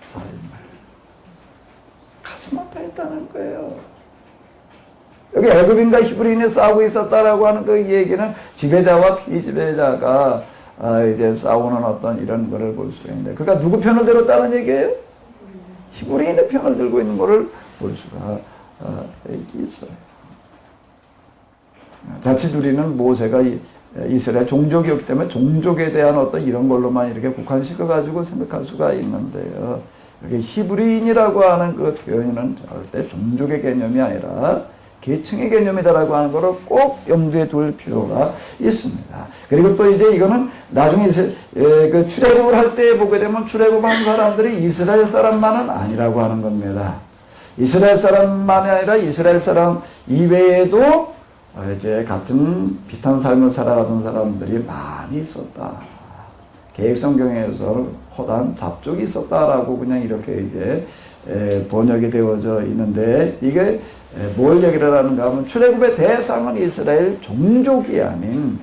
삶을 가슴 아파했다는 거예요. 여기 애굽인과 히브리인이 싸우고 있었다라고 하는 그 얘기는 지배자와 피지배자가 이제 싸우는 어떤 이런 거를 볼 수가 있는데, 그가 누구 편을 들었다는 얘기예요? 히브리인의 편을 들고 있는 것을 볼 수가 있어요. 자칫 우리는 모세가 이스라엘 종족이었기 때문에 종족에 대한 어떤 이런 걸로만 이렇게 국한시켜가지고 생각할 수가 있는데요. 여기 히브리인이라고 하는 그 표현은 절대 종족의 개념이 아니라 계층의 개념이다라고 하는 것을 꼭 염두에 둘 필요가 있습니다. 그리고 또 이제 이거는 나중에 그 출애굽을 할 때 보게 되면 출애굽한 사람들이 이스라엘 사람만은 아니라고 하는 겁니다. 이스라엘 사람만이 아니라 이스라엘 사람 이외에도 이제 같은 비슷한 삶을 살아가던 사람들이 많이 있었다. 개혁성경에서 허다한 잡족이 있었다라고 그냥 이렇게 이제 번역이 되어져 있는데, 이게 뭘 얘기를 하는가 하면 출애굽의 대상은 이스라엘 종족이 아닌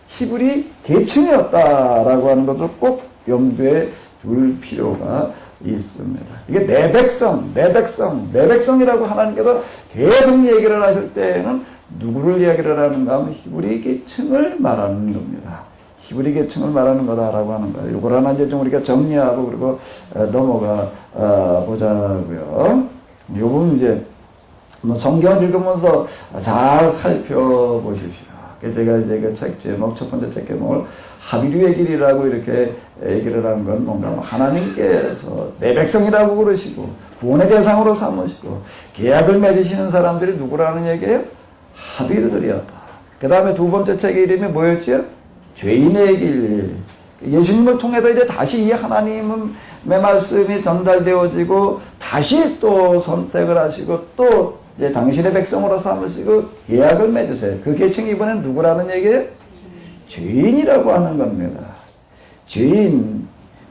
히브리 계층이었다라고 하는 것을 꼭 염두에 둘 필요가 있습니다. 이게 내 백성이라고 하나님께서 계속 얘기를 하실 때에는 누구를 얘기를 하는가 하면 히브리 계층을 말하는 겁니다. 히브리 계층을 말하는 거다라고 하는 거예요. 이걸 하나 이제 좀 우리가 정리하고 그리고 넘어가 보자고요. 이 부분 이제 성경을 읽으면서 잘 살펴보십시오. 제가 이제 그 책 제목, 첫 번째 책 제목을 하비류의 길이라고 이렇게 얘기를 하는 건 뭔가 하나님께서 내 백성이라고 그러시고 구원의 대상으로 삼으시고 계약을 맺으시는 사람들이 누구라는 얘기예요? 하비류들이었다. 그 다음에 두 번째 책의 이름이 뭐였지요? 죄인의 길. 예수님을 통해서 이제 다시 이 하나님의 말씀이 전달되어지고 다시 또 선택을 하시고 또 이제 당신의 백성으로 삼으시고 계약을 맺으세요. 그 계층이 이번엔 누구라는 얘기예요? 죄인이라고 하는 겁니다.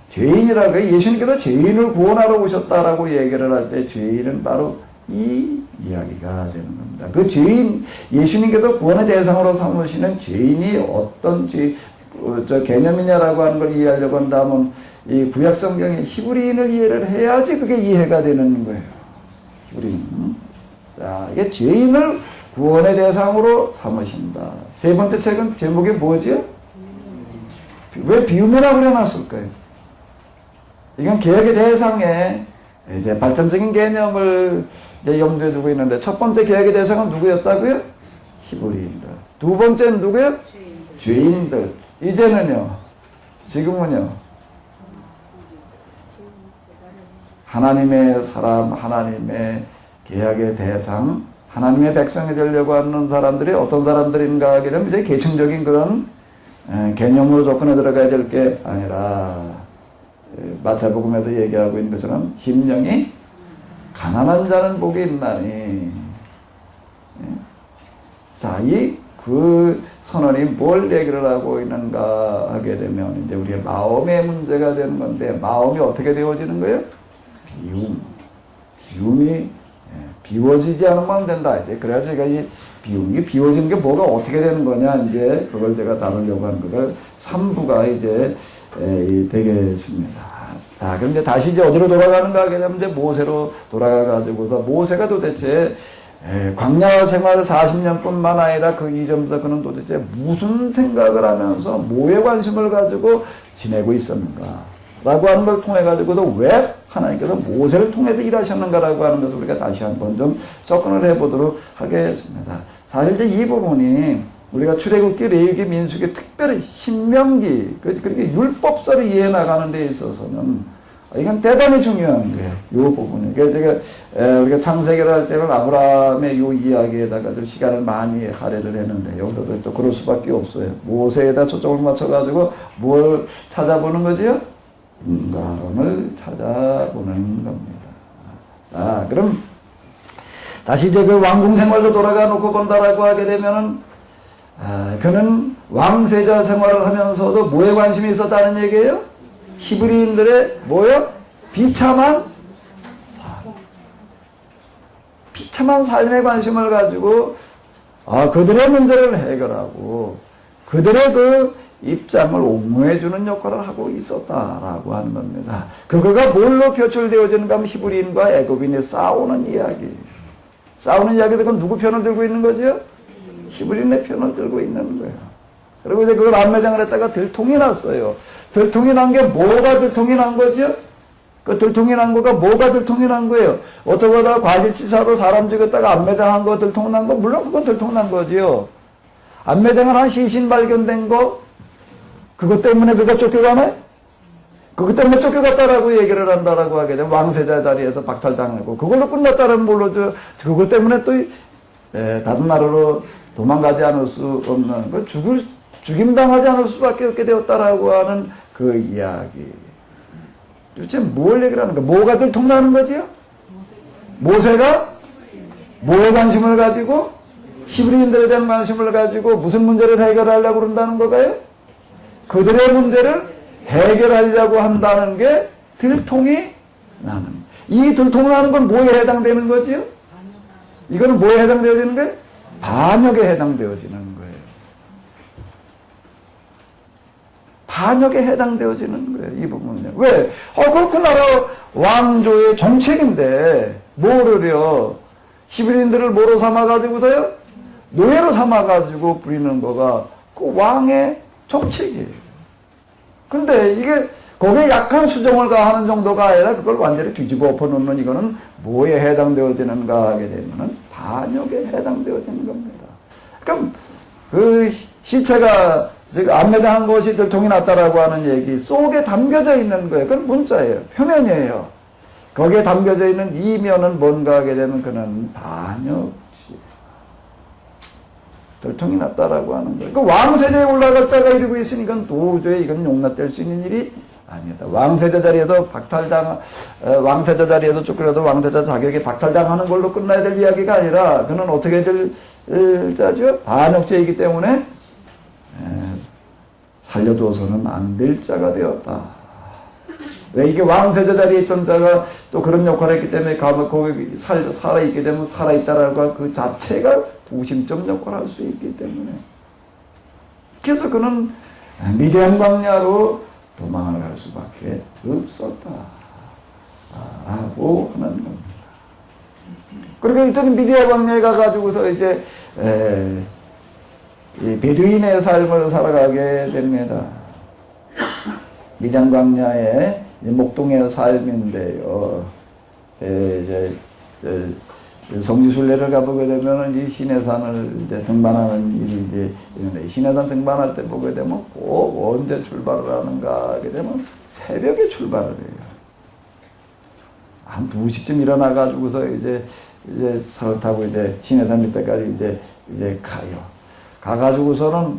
죄인이라고 예수님께서 죄인을 구원하러 오셨다라고 얘기를 할 때 죄인은 바로 이 이야기가 되는 겁니다. 그 죄인, 예수님께서 구원의 대상으로 삼으시는 죄인이 어떤 개념이냐라고 하는 걸 이해하려고 한다면 이 구약 성경의 히브리인을 이해를 해야지 그게 이해가 되는 거예요. 히브리인. 자, 이게 죄인을 구원의 대상으로 삼으신다. 세 번째 책은 제목이 뭐지요? 왜 비유문학을 해놨을까요? 이건 개혁의 대상에 이제 발전적인 개념을 이제 염두에 두고 있는데, 첫 번째 개혁의 대상은 누구였다고요? 히브리인들. 두 번째는 누구요? 죄인들. 이제는요, 지금은요, 하나님의 사람, 하나님의 계약의 대상, 하나님의 백성이 되려고 하는 사람들이 어떤 사람들인가 하게 되면 이제 계층적인 그런 개념으로 접근해 들어가야 될 게 아니라, 마태복음에서 얘기하고 있는 것처럼 심령이 가난한 자는 복이 있나니. 자, 그 선언이 뭘 얘기를 하고 있는가 하게 되면 이제 우리의 마음의 문제가 되는 건데, 마음이 어떻게 되어지는 거예요? 비움이 비워지지 않으면 안 된다. 그래가지고 제가 이 비움이 비워지는 게 뭐가 어떻게 되는 거냐, 이제 그걸 제가 다루려고 하는 거를 3부가 이제 되겠습니다. 자, 그럼 이제 다시 이제 어디로 돌아가는가 하게 되면 이제 모세로 돌아가가지고서, 모세가 도대체 광야 생활 40년뿐만 아니라 그 이전부터 그는 도대체 무슨 생각을 하면서 뭐에 관심을 가지고 지내고 있었는가 라고 하는 걸 통해 가지고도 왜 하나님께서 모세를 통해서 일하셨는가라고 하는 것을 우리가 다시 한번 좀 접근을 해보도록 하겠습니다. 사실 이제 이 부분이 우리가 출애굽기, 레위기, 민수기, 특별히 신명기, 그렇게 율법서를 이해해 나가는 데 있어서는 이건 대단히 중요한 거예요. 이 부분이. 그래서 제가 우리가 창세기를 할 때는 아브라함의 이 이야기에다가 좀 시간을 많이 할애를 했는데, 여기서도 또 그럴 수밖에 없어요. 모세에다 초점을 맞춰가지고 뭘 찾아보는 거지요? 인간을 찾아보는 겁니다. 자, 그럼 다시 이제 그 왕궁 생활로 돌아가 놓고 본다라고 하게 되면은, 그는 왕세자 생활을 하면서도 뭐에 관심이 있었다는 얘기예요? 히브리인들의 뭐요? 비참한 삶. 비참한 삶에 관심을 가지고 그들의 문제를 해결하고 그들의 그 입장을 옹호해주는 역할을 하고 있었다라고 하는 겁니다. 그거가 뭘로 표출되어지는가 하면 히브리인과 애굽인이 싸우는 이야기. 싸우는 이야기에서 그건 누구 편을 들고 있는 거죠? 히브리인의 편을 들고 있는 거예요. 그리고 이제 그걸 안매장을 했다가 들통이 났어요. 들통이 난 게 뭐가 들통이 난 거죠? 그 들통이 난 거가 뭐가 들통이 난 거예요? 어쩌고 하다가 과실치사로 사람 죽였다가 안매장한 거 들통 난 거, 물론 그건 들통 난 거지요. 안매장을 한 시신 발견된 거, 그것 때문에 그가 쫓겨가네? 그것 때문에 쫓겨갔다라고 얘기를 한다라고 하게 되면 왕세자 자리에서 박탈당하고, 그걸로 끝났다라면 모르죠. 그것 때문에 또 다른 나라로 도망가지 않을 수 없는, 죽임당하지 않을 수밖에 없게 되었다라고 하는 그 이야기. 도대체 뭘 얘기를 하는 거야? 뭐가 들통나는 거지요? 모세가 뭐에 관심을 가지고? 히브리인들에 대한 관심을 가지고 무슨 문제를 해결하려고 그런다는 거가요? 그들의 문제를 해결하려고 한다는 게 들통이 나는. 이 들통 나는 건 뭐에 해당되는 거지요? 이거는 뭐에 해당되어지는 거예요? 반역에 해당되어지는 거예요. 반역에 해당되어지는 거예요. 이 부분은요. 왜? 그 나라 왕조의 정책인데 뭐를요? 히브리인들을 뭐로 삼아가지고서요? 노예로 삼아가지고 부리는 거가 그 왕의 정책이에요. 근데 이게 거기에 약한 수정을 가하는 정도가 아니라 그걸 완전히 뒤집어 엎어놓는, 이거는 뭐에 해당되어지는가 하게 되면은 반역에 해당되어지는 겁니다. 그럼 그 시체가 즉 안매장한 것이 들통이 났다라고 하는 얘기 속에 담겨져 있는 거예요. 그건 문자예요. 표면이에요. 거기에 담겨져 있는 이면은 뭔가 하게 되면 그는 반역지. 들통이 났다라고 하는 거예요. 그 왕세자에 올라갈 자가 이러고 있으니까 도저히 이건 용납될 수 있는 일이 아닙니다. 왕세자 자리에서 왕세자 자리에서 쫓겨나도 왕세자 자격이 박탈당하는 걸로 끝나야 될 이야기가 아니라, 그는 어떻게 될 자죠? 반역죄이기 때문에 살려줘서는 안 될 자가 되었다. 왜? 이게 왕세자 자리에 있던 자가 또 그런 역할을 했기 때문에 거기 살아있게 되면 살아있다라고 할 그 자체가 부심점 역할을 할 수 있기 때문에. 그래서 그는 미디안 광야로 도망을 갈 수도 수밖에 없었다. 라고 하는 겁니다. 그러니까 이때는 미디안 광야에 가가지고서 이제 이 베두인의 삶을 살아가게 됩니다. 미디안 광야의 목동의 삶인데요. 이제 성지순례를 가보게 되면 이 시내산을 이제 등반하는 일이 이제 있는데, 시내산 등반할 때 보게 되면 꼭 언제 출발을 하는가 하게 되면 새벽에 출발을 해요. 한 2시쯤 일어나가지고서 이제 차를 타고 이제 시내산 밑에까지 이제 가요. 가가지고서는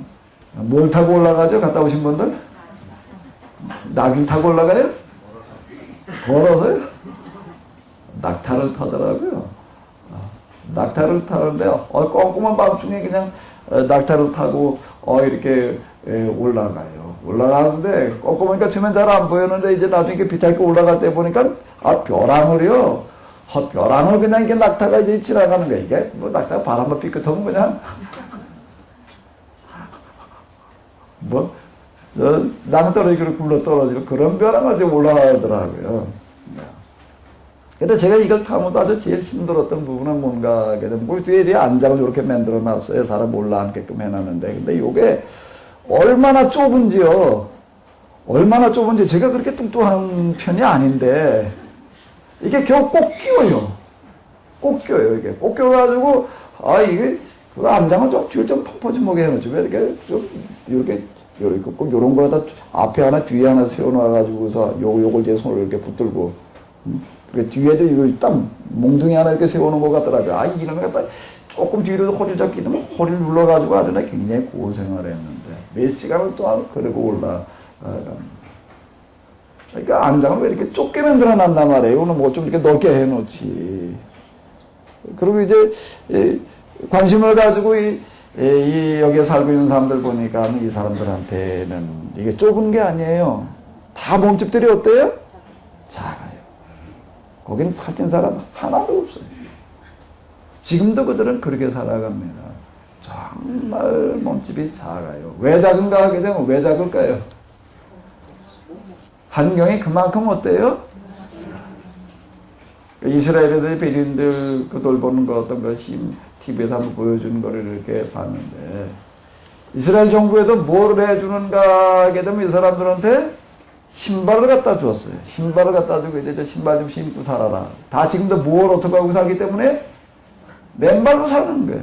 뭘 타고 올라가죠? 갔다 오신 분들? 낙인 타고 올라가요? 걸어서요? 낙타를 타더라고요. 낙타를 타는데 꼼꼼한 밤중에 그냥 낙타를 타고 이렇게 올라가요. 올라가는데 꼼꼼하니까 처음엔 잘 안 보였는데 이제 나중에 비탈게 올라갈 때 보니까 벼랑을요. 벼랑을 그냥 이게 낙타가 이제 지나가는 거예요. 이게 뭐 낙타가 바람을 삐끗하면 그냥 나무 떨어지기로 굴러 떨어지고 그런 벼랑을 좀 올라가더라고요. 근데 제가 이걸 타면서 아주 제일 힘들었던 부분은 뭔가 하게 되면 그 뒤에 안장을 이렇게 만들어 놨어요. 사람 올라앉게끔 해놨는데. 근데 이게 얼마나 좁은지요. 얼마나 좁은지 제가 그렇게 뚱뚱한 편이 아닌데 이게 겨우 꼭 끼워요. 꼭 껴요. 이게 꼭 껴가지고 이게 그 안장을 좀 뒤에 좀 펑퍼짐하게 해놓죠. 왜 이렇게 좀 이렇게 꼭 요런 거에다 앞에 하나 뒤에 하나 세워놔가지고서 요걸 이제 손으로 이렇게 붙들고 그 뒤에도 이거 딱 몽둥이 하나 이렇게 세우는 것 같더라고요. 이런 거 갖다 조금 뒤로 허리 잡기 되면 허리를 눌러가지고 아주 굉장히 고생을 했는데 몇 시간을 또 그러고 올라갑니다. 그러니까 안장을 왜 이렇게 좁게 만들어 놨단 말이에요. 이거는 뭐 좀 이렇게 넓게 해놓지. 그리고 이제 관심을 가지고 여기에 살고 있는 사람들 보니까 이 사람들한테는 이게 좁은 게 아니에요. 다 몸집들이 어때요? 작아요. 거긴 살찐 사람 하나도 없어요. 지금도 그들은 그렇게 살아갑니다. 정말 몸집이 작아요. 왜 작은가 하게 되면 왜 작을까요? 환경이 그만큼 어때요? 이스라엘의 베du인들 그 돌보는 거 어떤 것이 TV에서 한번 보여주는 거를 이렇게 봤는데 이스라엘 정부에서 뭘 해주는가 하게 되면 이 사람들한테 신발을 갖다 주었어요. 신발을 갖다 주고 이제 신발 좀 신고 살아라. 다 지금도 뭘 어떻게 하고 살기 때문에 맨발로 사는 거예요.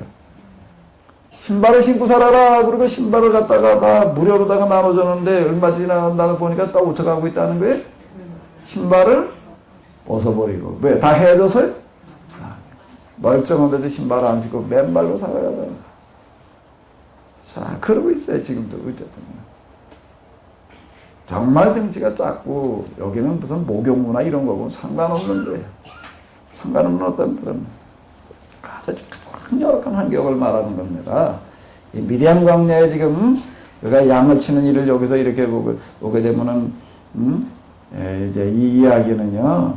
신발을 신고 살아라. 그리고 신발을 갖다가 다 무료로다가 나눠줬는데 얼마 지나간다고 보니까 딱 오쳐가고 있다는 거예요. 신발을 벗어버리고. 왜? 다 헤어져서요? 멀쩡한데도 신발 안 신고 맨발로 살아가다. 자, 그러고 있어요. 지금도. 어쨌든. 정말 덩치가 작고 여기는 무슨 목욕문화 이런 거고 상관없는 거예요. 상관없는 어떤 그런 아주 가장 열악한 환경을 말하는 겁니다. 이 미디안 광야에 지금 그가 양을 치는 일을 여기서 이렇게 보게 되면은 이제 이 이야기는요.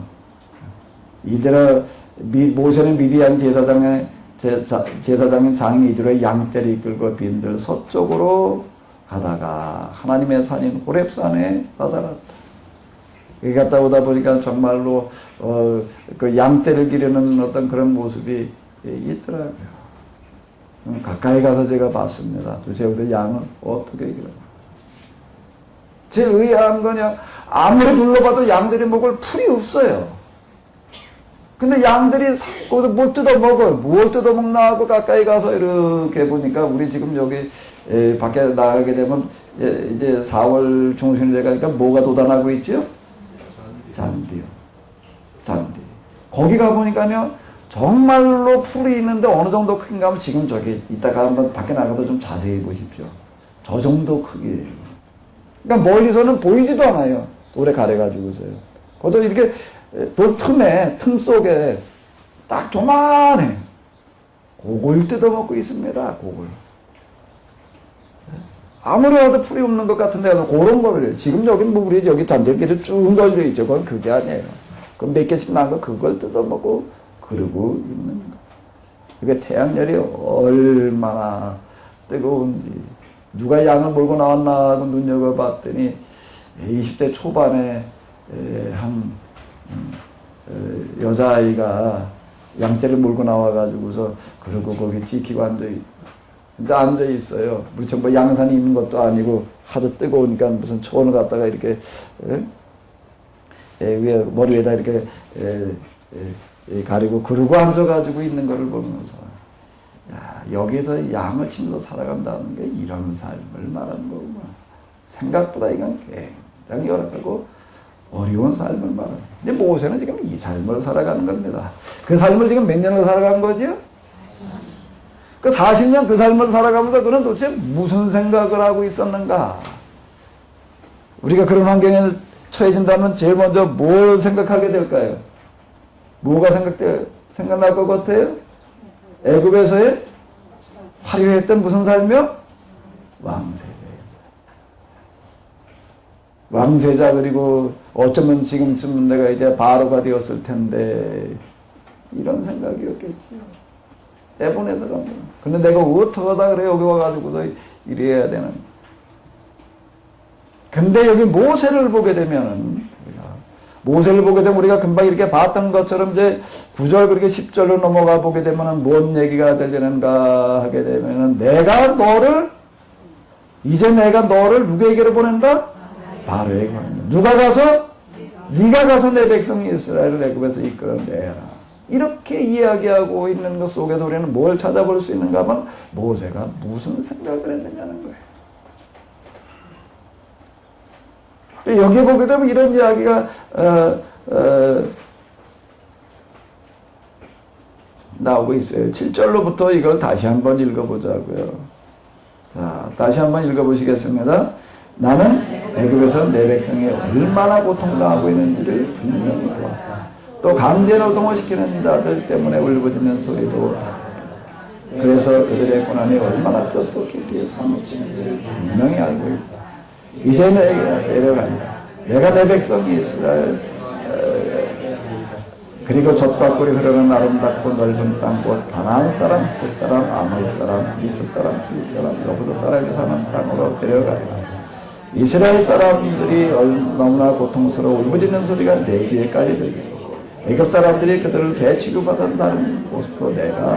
이대로 모세는 미디안 제사장인 장인 이들의 양떼를 이끌고 빈들 서쪽으로 가다가 하나님의 산인 호렙산에 다다랐다. 여기 갔다 오다 보니까 정말로 그 양떼를 기르는 어떤 그런 모습이 있더라고요. 가까이 가서 제가 봤습니다. 도대체 여기서 양을 어떻게 기르나. 제일 의아한 거냐, 아무리 불러봐도 양들이 먹을 풀이 없어요. 근데 양들이 거기서 뭘 뜯어먹어요. 뭘 뜯어먹나 하고 가까이 가서 이렇게 보니까 우리 지금 여기 밖에 나가게 되면 이제 4월 중순이 되니까 뭐가 돋아나고 있죠? 잔디요. 잔디. 거기 가보니까요, 정말로 풀이 있는데 어느 정도 크긴가 하면 지금 저기 이따가 한번 밖에 나가서 좀 자세히 보십시오. 저 정도 크기예요. 그러니까 멀리서는 보이지도 않아요. 돌에 가려가지고서요. 그것도 이렇게 돌 틈 속에 딱 조만해. 그걸 뜯어먹고 있습니다. 그걸. 아무리 와도 풀이 없는 것 같은데 그런 거를 지금 여기 뭐 우리 여기 잔디끼리 쭉 걸려 있죠. 그건 그게 아니에요. 그 몇 개씩 난 거 그걸 뜯어먹고 그러고 있는 거. 이게 태양열이 얼마나 뜨거운지 누가 양을 몰고 나왔나 하고 눈여겨봤더니 20대 초반에 한 여자아이가 양떼를 몰고 나와가지고서 그러고 거기 지키고 앉아 있어요. 무척 뭐 양산이 있는 것도 아니고 하도 뜨거우니까 무슨 초원을 갖다가 이렇게 위에 머리 위에다 이렇게 가리고 그러고 앉아가지고 있는 거를 보면서 야, 여기서 양을 치면서 살아간다는 게 이런 삶을 말하는 거구나. 생각보다 이건 굉장히 열악하고 어려운 삶을 말하는. 이제 모세는 지금 이 삶을 살아가는 겁니다. 그 삶을 지금 몇 년을 살아간 거죠? 그 40년 그 삶을 살아가면서 그는 도대체 무슨 생각을 하고 있었는가? 우리가 그런 환경에 처해진다면 제일 먼저 뭘 생각하게 될까요? 뭐가 생각날 것 같아요? 애굽에서의 화려했던 무슨 삶이요? 왕세자. 그리고 어쩌면 지금쯤 내가 이제 바로가 되었을 텐데 이런 생각이었겠지. 애분해서 간 거야. 근데 내가 어떡하다 그래 여기 와가지고서 이래야 되는. 근데 여기 모세를 보게 되면은 우리가 금방 이렇게 봤던 것처럼 이제 9절 그렇게 10절로 넘어가 보게 되면은 뭔 얘기가 들리는가 하게 되면은 이제 내가 너를 누구에게로 보낸다? 바로에게 보낸다. 누가 가서? 네가 가서 내 백성 이스라엘을 애굽에서 이끌어내라. 이렇게 이야기하고 있는 것 속에서 우리는 뭘 찾아볼 수 있는가 하면 모세가 무슨 생각을 했느냐는 거예요. 여기 보게 되면 이런 이야기가 나오고 있어요. 7절로부터 이걸 다시 한번 읽어보자고요. 자, 다시 한번 읽어보시겠습니다. 나는 애굽에서 내 백성이 얼마나 고통당하고 있는지를 분명히 보았다. 또 강제노동을 시키는 자들 때문에 울부짖는 소리도 그래서 그들의 고난이 얼마나 뼛속 깊이 사무치는지를 분명히 알고 있다. 이제 내가 내려간다. 내가 내 백성 이스라엘 그리고 젖과 꿀이 흐르는 아름답고 넓은 땅 곧 가나안 사람, 헷 사람, 아모리 사람, 미스 사람, 히리 사람, 여부서 사람이 사는 땅으로 데려간다. 이스라엘 사람들이 너무나 고통스러워 울부짖는 소리가 내 귀에까지 들리고 애굽 사람들이 그들을 대취급받았다는 모습도 내가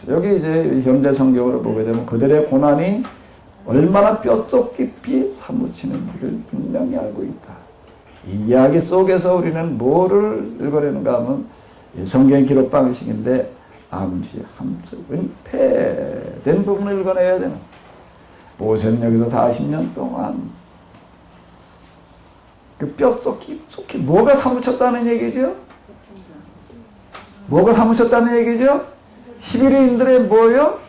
여기 이제 현대 성경으로 보게 되면 그들의 고난이 얼마나 뼛속 깊이 사무치는지를 분명히 알고 있다. 이 이야기 속에서 우리는 뭐를 읽어내는가 하면 성경 기록 방식인데 암시, 함축은 폐된 부분을 읽어내야 되는. 모세는 여기서 40년 동안 그 뼛속 깊숙이 뭐가 사무쳤다는 얘기죠? 뭐가 사무쳤다는 얘기죠? 히브리인들의 뭐요?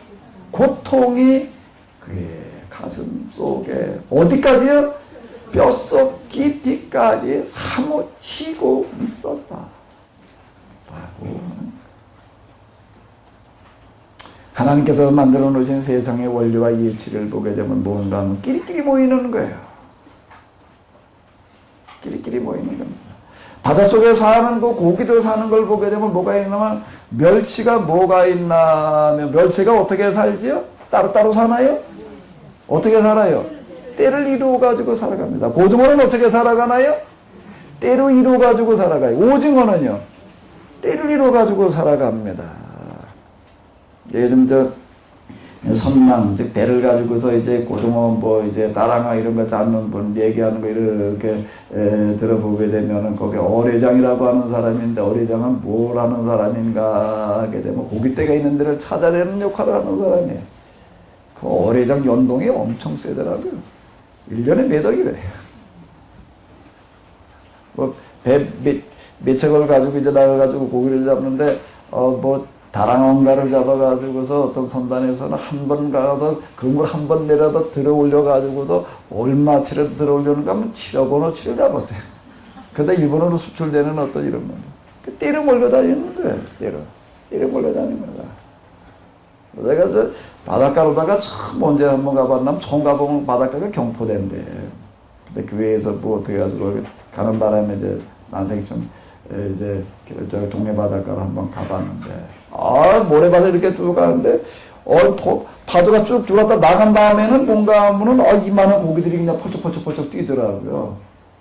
고통이 그게 가슴 속에 어디까지요? 뼛속 깊이까지 사무치고 있었다. 라고 하나님께서 만들어 놓으신 세상의 원리와 이치를 보게 되면 뭔가 하면 끼리끼리 모이는 거예요. 끼리끼리 모이는 겁니다. 바닷속에 사는 거, 고기들 사는 걸 보게 되면 뭐가 있냐면 멸치가 뭐가 있나, 멸치가 어떻게 살지요? 따로따로 사나요? 어떻게 살아요? 때를 이루어가지고 살아갑니다. 고등어는 어떻게 살아가나요? 때를 이루어가지고 살아가요. 오징어는요? 때를 이루어가지고 살아갑니다. 요즘 선망, 즉 배를 가지고서 이제 고등어 뭐 이제 따랑아 이런 거 잡는 분 얘기하는 거 이렇게 들어보게 되면은 거기 어뢰장이라고 하는 사람인데 어뢰장은 뭘 하는 사람인가 하게 되면 고깃대가 있는 데를 찾아내는 역할을 하는 사람이에요. 그 어뢰장 연동이 엄청 세더라고요. 1년에 몇 억이래요. 뭐 배 몇 척을 가지고 이제 나가가지고 고기를 잡는데 뭐 다랑어인가를 잡아가지고서 어떤 선단에서는 한 번 가서 그물 한 번 내려다 들어 올려가지고서 얼마치를 들어 올려는가 하면 7억 원어치를 잡았대요. 근데 일본으로 수출되는 어떤 이런 거. 때려 몰려 다니는 거예요. 때려 몰려 다니는 거다. 내가 저 바닷가로다가 처음 언제 한번 가봤냐면 처음 가보면 바닷가가 경포대인데 근데 그 위에서 뭐 어떻게 해가지고 가는 바람에 이제 난생이 좀 이제 저 동네 바닷가로 한번 가봤는데 모래바다 이렇게 쭉 가는데 파도가 쭉 들어왔다 나간 다음에는 뭔가 하면은 이만한 고기들이 그냥 펄쩍펄쩍 뛰더라고요.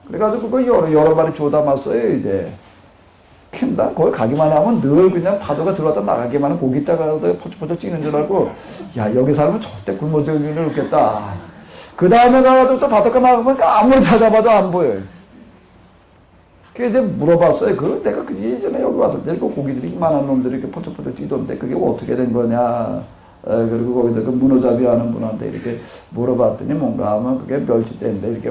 그래가지고 그거 여러 마리 줘 담았어요, 이제. 나 거기 가기만 하면 늘 그냥 파도가 들어왔다 나가기만 하면 고기 있다가 펄쩍펄쩍 뛰는 줄 알고, 야, 여기 살면 절대 굶어 죽을 일은 없겠다. 그 다음에 가가지고 또 바닷가 나가면 아무리 찾아봐도 안 보여요. 그래서 이제 물어봤어요. 내가 그 예전에 여기 왔을 때 그 고기들이 이만한 놈들이 이렇게 펄쩍펄쩍 뛰던데 그게 어떻게 된 거냐. 그리고 거기서 그 문어잡이 하는 분한테 이렇게 물어봤더니 뭔가 하면 그게 멸치대인데 이렇게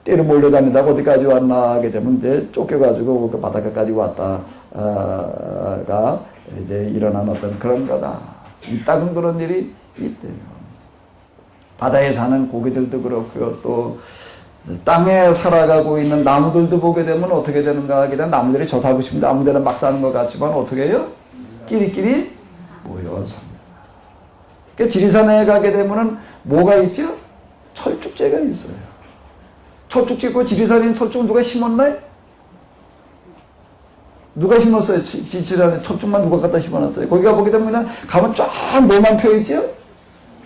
떼를 몰려다니다가 어디까지 왔나 하게 되면 이제 쫓겨가지고 그 바닷가까지 왔다가 이제 일어난 어떤 그런 거다. 이따금 그런 일이 있대요. 바다에 사는 고기들도 그렇고요. 또 땅에 살아가고 있는 나무들도 보게 되면 어떻게 되는가 하게 되면 나무들이 저 살고 싶은데 아무 데나 막 사는 것 같지만 어떻게 해요? 끼리끼리 모여 삽니다. 그러니까 지리산에 가게 되면은 뭐가 있죠? 철쭉제가 있어요. 철쭉제 있고 지리산에 철쭉 누가 심었나요? 누가 심었어요? 지리산에 철쭉만 누가 갖다 심어놨어요? 거기가 보게 되면 그냥 가면 쫙 뭐만 펴있지요?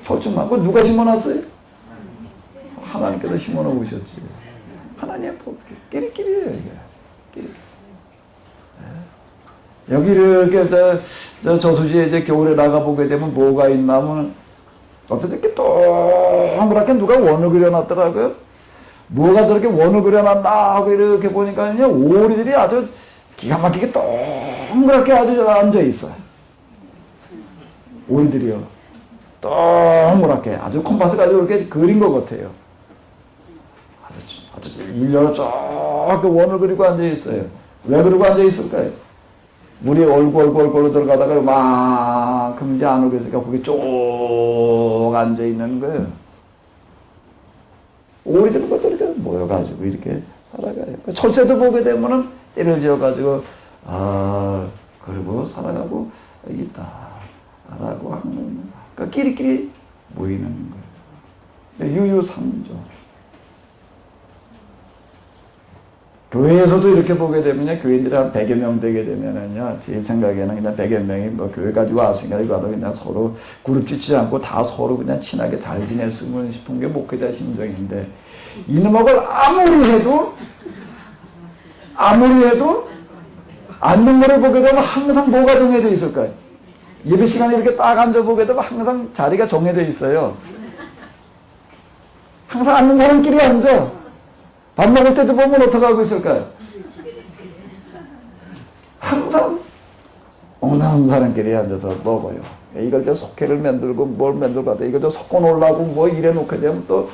철쭉만. 그거 누가 심어놨어요? 하나님께서 심어놓으셨지. 하나님의 복, 끼리끼리예요, 이게. 끼리끼리. 여기 이렇게 저수지에 이제 겨울에 나가보게 되면 뭐가 있나 하면 어떤 이렇게 동그랗게 누가 원을 그려놨더라고요. 뭐가 저렇게 원을 그려놨나 하고 이렇게 보니까요, 오리들이 아주 기가 막히게 동그랗게 아주 앉아있어요. 오리들이요. 동그랗게 아주 컴파스 가지고 이렇게 그린 것 같아요. 아주 일렬로 쭉 원을 그리고 앉아있어요. 왜 그러고 앉아있을까요? 물이 얼굴로 들어가다가 만큼 이제 안 오게 있으니까 거기 쭉 앉아있는 거예요. 오리들은 것도 이렇게 모여가지고 이렇게 살아가요. 철새도 보게 되면은 때를 지어가지고, 그리고 살아가고 있다. 라고 하는, 그러니까 끼리끼리 모이는 거예요. 유유상조. 교회에서도 이렇게 보게 되면요, 교인들이 한 100여 명 되게 되면은요, 제 생각에는 그냥 100여 명이 뭐 교회 가지고 왔으니까 이거도 그냥 서로 그룹 짓지 않고 다 서로 그냥 친하게 잘 지냈으면 싶은 게 목회자 심정인데, 이놈을 아무리 해도 앉는 거를 보게 되면 항상 뭐가 정해져 있을까요? 예배 시간에 이렇게 딱 앉아보게 되면 항상 자리가 정해져 있어요. 항상 앉는 사람끼리 앉아. 밥 먹을 때도 보면 어떻게 하고 있을까요? 항상 어느 사람끼리 앉아서 먹어요. 이걸 저 속회를 만들고 뭘 만들고 하다 이거 저 섞어 놓으려고 뭐 이래 놓게 되면 또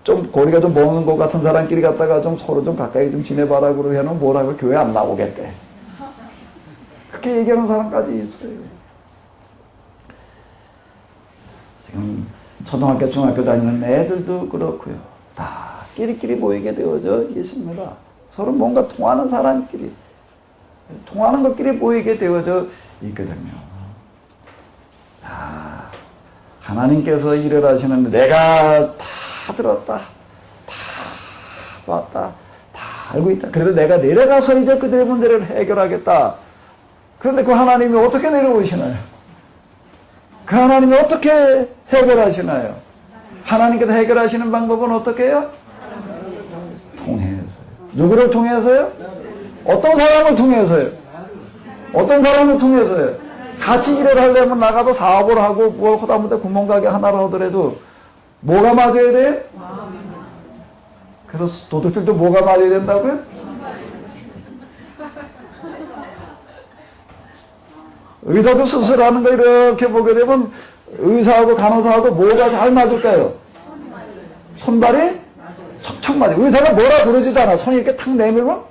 좀 거리가 좀 먹는 것 같은 사람끼리 갔다가 좀 서로 좀 가까이 좀 지내봐라고 해놓으면 뭐라고 교회 안 나오겠대. 그렇게 얘기하는 사람까지 있어요. 지금 초등학교, 중학교 다니는 애들도 그렇고요. 다 끼리끼리 모이게 되어져 있습니다. 서로 뭔가 통하는 사람끼리, 통하는 것끼리 모이게 되어져 있거든요. 자, 하나님께서 일을 하시는 내가 다 들었다, 다 봤다, 다 알고 있다. 그래도 내가 내려가서 이제 그들의 문제를 해결하겠다. 그런데 그 하나님이 어떻게 내려오시나요? 그 하나님이 어떻게 해결하시나요? 하나님께서 해결하시는 방법은 어떻게 해요? 통해서요. 누구를 통해서요? 어떤 사람을 통해서요? 어떤 사람을 통해서요? 같이 일을 하려면 나가서 사업을 하고 뭘 하다못해 구멍가게 하나를 하더라도 뭐가 맞아야 돼요? 그래서 도둑들도 뭐가 맞아야 된다고요? 의사도 수술하는 거 이렇게 보게 되면 의사하고 간호사하고 뭐가 잘 맞을까요? 손발이 척척 맞아요. 의사가 뭐라 그러지도 않아. 손이 이렇게 탁 내밀면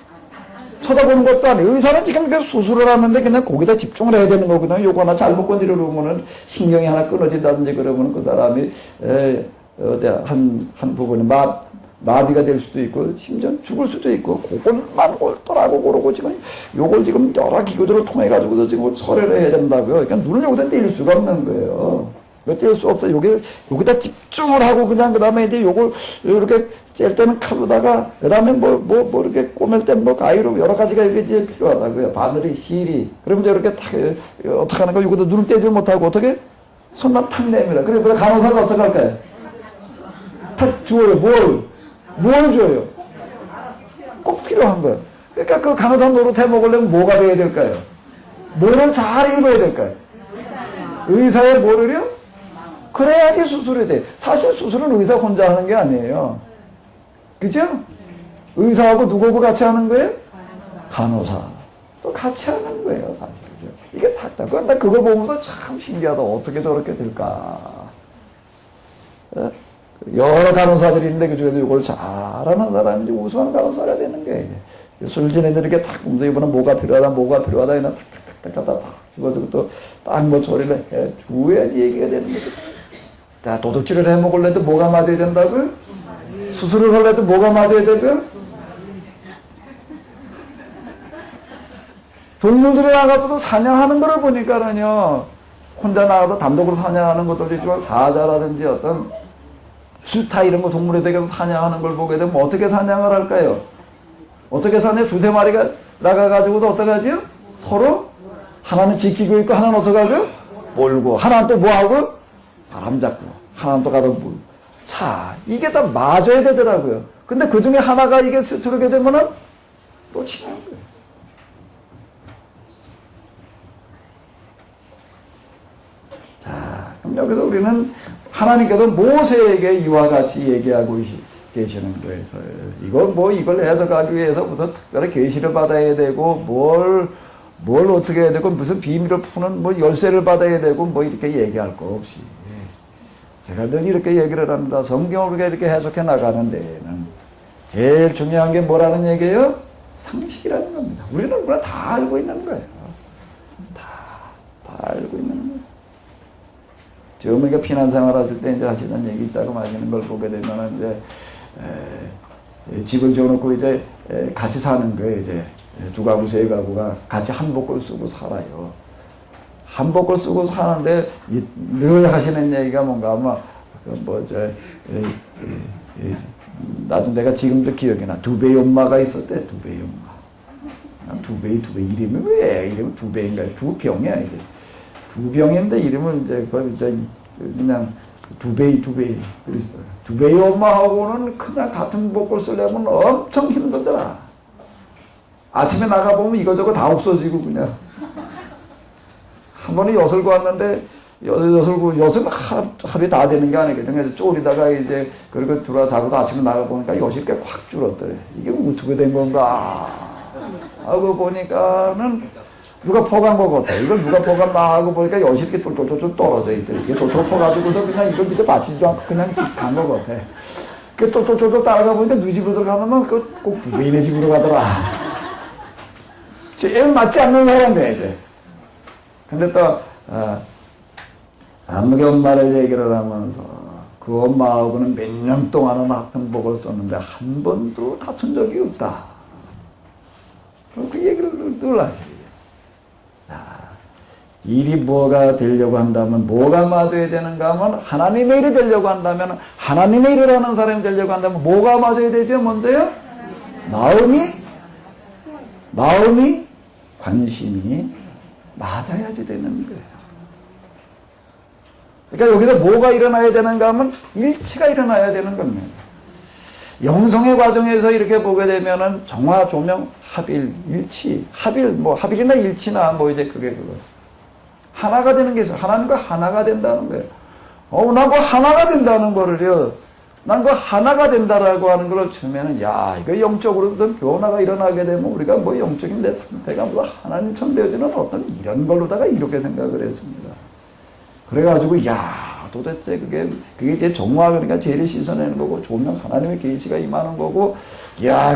쳐다보는 것도 아니에요. 의사는 지금 계속 수술을 하는데 그냥 거기다 집중을 해야 되는 거거든요. 요거 하나 잘못 건드려놓으면은 신경이 하나 끊어진다든지 그러면 그 사람이 한 부분이 마비가 될 수도 있고 심지어 죽을 수도 있고 그것만 옳더라고 그러고 지금 요걸 지금 여러 기구들을 통해 가지고도 지금 서류를 해야 된다고요. 그러니까 눈을 여기다 뗄 수가 없는 거예요. 어쩔 수 없어. 여기다 집중을 하고 그냥 그 다음에 이제 요걸 이렇게 짤 때는 칼로다가 그 다음에 뭐 이렇게 꼬맬 때 뭐 가위로 여러 가지가 이게 이제 필요하다고요. 바늘이, 실이. 그러면 이제 이렇게 탁 어떻게 하는 거 여기다 눈을 떼지 못하고 어떻게 손만 탁 내밀어. 그래 간호사가 어떻게 할까요? 탁 주어요. 뭘 줘요? 꼭 필요한 거예요. 그러니까 그 간호사 노릇해 먹으려면 뭐가 돼야 될까요? 뭐를 잘 읽어야 될까요? 의사의 뭐를요? 그래야지 수술이 돼. 사실 수술은 의사 혼자 하는 게 아니에요. 그죠? 의사하고 누구하고 같이 하는 거예요? 간호사. 또 같이 하는 거예요, 사실. 그죠? 이게 탁탁. 근데 그걸 보면서 참 신기하다. 어떻게 저렇게 될까? 여러 간호사들이 있는데 그 중에도 이걸 잘하는 사람이 우수한 간호사가 되는 거예요. 술진애들 이렇게 탁 이번에 뭐가 필요하다 이나 탁탁탁탁 갖다 탁 집어주고 또 딱 뭐 처리를 해 줘야지 얘기가 되는 거죠. 자, 도둑질을 해 먹을래도 뭐가 맞아야 된다고요? 수술을 하려도 뭐가 맞아야 되고요? 동물들이 나가서도 사냥하는 거를 보니까는요, 혼자 나가서 단독으로 사냥하는 것도 있지만 사자라든지 어떤 치타 이런 거 동물에 대해서 사냥하는 걸 보게 되면 어떻게 사냥을 할까요? 어떻게 사냐? 두세 마리가 나가가지고도 어떻게 하죠? 서로 하나는 지키고 있고 하나는 어떻게 하죠? 몰고 하나는 또 뭐하고? 바람 잡고 하나는 또 가서 물. 자, 이게 다 맞아야 되더라고요. 근데 그 중에 하나가 이게 스트르게 되면은 또 치는 거예요. 자, 그럼 여기서 우리는 하나님께서 모세에게 이와 같이 얘기하고 계시는 거예요. 이걸 해석하기 위해서부터 특별히 계시를 받아야 되고, 뭘 어떻게 해야 되고, 무슨 비밀을 푸는 뭐 열쇠를 받아야 되고, 뭐 이렇게 얘기할 거 없이. 제가 늘 이렇게 얘기를 합니다. 성경을 우리가 이렇게 해석해 나가는 데에는 제일 중요한 게 뭐라는 얘기예요? 상식이라는 겁니다. 우리는 그걸 다 알고 있는 거예요. 다 알고 있는 거예요. 어머니가 피난 생활 하실 때 이제 하시는 얘기 있다고 하시는 걸 보게 되면은 이제 집을 지어놓고 이제 같이 사는 거예요. 이제 두 가구, 세 가구가 같이 한복을 쓰고 살아요. 한복을 쓰고 사는데 늘 하시는 얘기가 뭔가 아마 나도 내가 지금도 기억이 나. 두배의 엄마가 있었대. 두배의 엄마. 두배의 이름이 왜 이름이 두배인가요? 두병이야 이게. 두병인데 이름을 이제 그냥 두배이 그랬어요. 두배이 엄마하고는 그냥 같은 복을 쓰려면 엄청 힘들더라. 아침에 나가보면 이거저거 다 없어지고 그냥. 한 번에 엿을 구웠는데 엿은 하루에 다 되는 게 아니거든요. 쪼리다가 이제 그리고 들어자고도 아침에 나가보니까 엿이 꽤 확 줄었더래. 이게 어떻게 된 건가 하고 보니까는 누가 퍼간 것 같아. 이걸 누가 퍼갔나 하고 보니까 엿이 이렇게 똘똘똘 떨어져 있더래. 이게 똘똘 퍼가지고서 그냥 이걸 밑에 받치지도 않고 그냥 간 것 같아. 그 똘똘똘 따라가 보니까 누이 집으로 들어가면 꼭 부인의 집으로 가더라. 제일 맞지 않는 사람이야, 이제. 근데 또, 아무개 엄마를 얘기를 하면서 그 엄마하고는 몇 년 동안은 같은 복을 썼는데 한 번도 다툰 적이 없다. 그 얘기를 늘 하시죠. 일이 뭐가 되려고 한다면 뭐가 맞아야 되는가 하면 하나님의 일이 되려고 한다면 하나님의 일을 하는 사람이 되려고 한다면 뭐가 맞아야 되죠? 먼저요? 마음이 관심이 맞아야지 되는 거예요. 그러니까 여기서 뭐가 일어나야 되는가 하면 일치가 일어나야 되는 겁니다. 영성의 과정에서 이렇게 보게 되면은 정화, 조명, 합일, 일치, 합일이나 일치나 뭐 이제 그거. 하나가 되는 게 있어요. 하나님과 하나가 된다는 거예요. 난 그 하나가 된다는 거를요. 난 그 하나가 된다라고 하는 걸 처음에는 이거 영적으로 어떤 변화가 일어나게 되면 우리가 뭐 영적인 내 상태가 뭐 하나님처럼 되어지는 어떤 이런 걸로다가 이렇게 생각을 했습니다. 그래가지고 도대체 그게 이제 정화 그러니까 죄를 씻어내는 거고 조명 하나님의 계시가 임하는 거고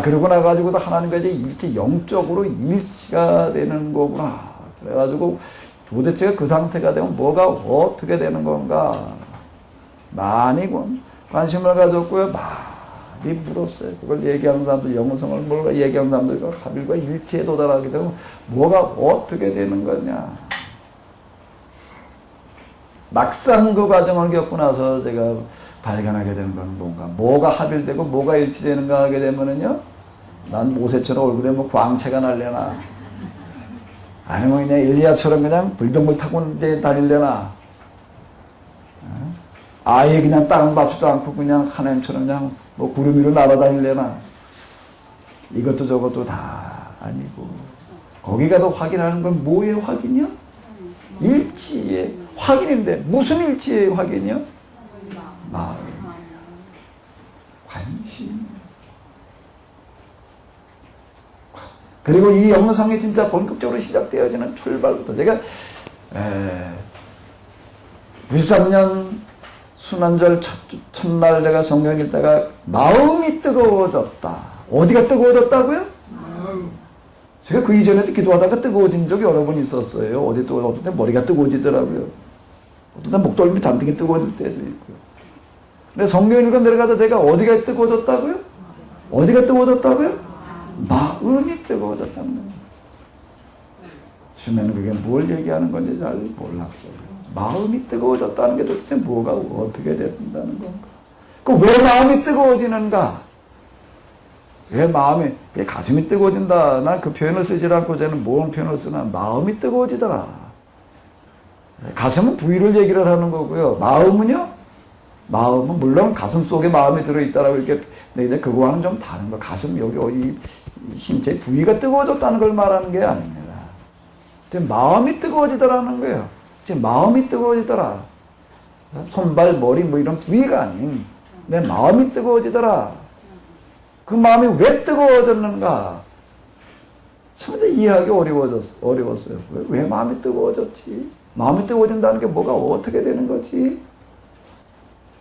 그러고 나가지고도 하나님과 이제 일치 영적으로 일치가 되는 거구나. 그래가지고 도대체 그 상태가 되면 뭐가 어떻게 되는 건가 많이 관심을 가졌고요. 많이 물었어요. 그걸 얘기하는 사람들 영성을 뭘까 얘기하는 사람들 합일과 일치에 도달하게 되면 뭐가 어떻게 되는 거냐. 막상 그 과정을 겪고 나서 제가 발견하게 되는 건 뭔가, 뭐가 합일되고 뭐가 일치되는가 하게 되면은요, 난 모세처럼 얼굴에 뭐 광채가 날려나, 아니면 그냥 엘리야처럼 그냥 불병물 타고 이제 다닐려나, 아예 그냥 땅 밟지도 않고 그냥 하나님처럼 그냥 뭐 구름 위로 날아다닐려나, 이것도 저것도 다 아니고, 거기 가서 확인하는 건 뭐의 확인이요? 일치의 확인인데, 무슨 일치의 확인이요? 마음이에요. 관심. 그리고 이 영성이 진짜 본격적으로 시작되어지는 출발부터, 제가 93년 순환절 첫날 제가 성경 읽다가 마음이 뜨거워졌다. 어디가 뜨거워졌다고요? 제가 그 이전에도 기도하다가 뜨거워진 적이 여러 번 있었어요. 어디 또 어떤 때 머리가 뜨거워지더라고요. 어떤 때 목덜미 잔뜩이 뜨거워질 때도 있고요. 근데 성경 읽고 내려가다 내가 어디가 뜨거워졌다고요? 어디가 뜨거워졌다고요? 마음이 뜨거워졌다는 거예요. 처음에는 그게 뭘 얘기하는 건지 잘 몰랐어요. 마음이 뜨거워졌다는 게 도대체 뭐가 어떻게 된다는 건가? 그 왜 마음이 뜨거워지는가? 왜 마음이, 왜 가슴이 뜨거워진다? 난 그 표현을 쓰지 않고 저는 뭔 표현을 쓰나? 마음이 뜨거워지더라. 가슴은 부위를 얘기를 하는 거고요. 마음은요? 마음은 물론 가슴 속에 마음이 들어있다라고 이렇게, 근데 그거와는 좀 다른 거. 가슴 여기 어디 신체 부위가 뜨거워졌다는 걸 말하는 게 아닙니다. 지금 마음이 뜨거워지더라는 거예요. 지금 마음이 뜨거워지더라. 손발, 머리 뭐 이런 부위가 아닌 내 마음이 뜨거워지더라. 그 마음이 왜 뜨거워졌는가? 참 이해하기 어려웠어요. 왜 마음이 뜨거워졌지? 마음이 뜨거워진다는 게 뭐가 어떻게 되는 거지?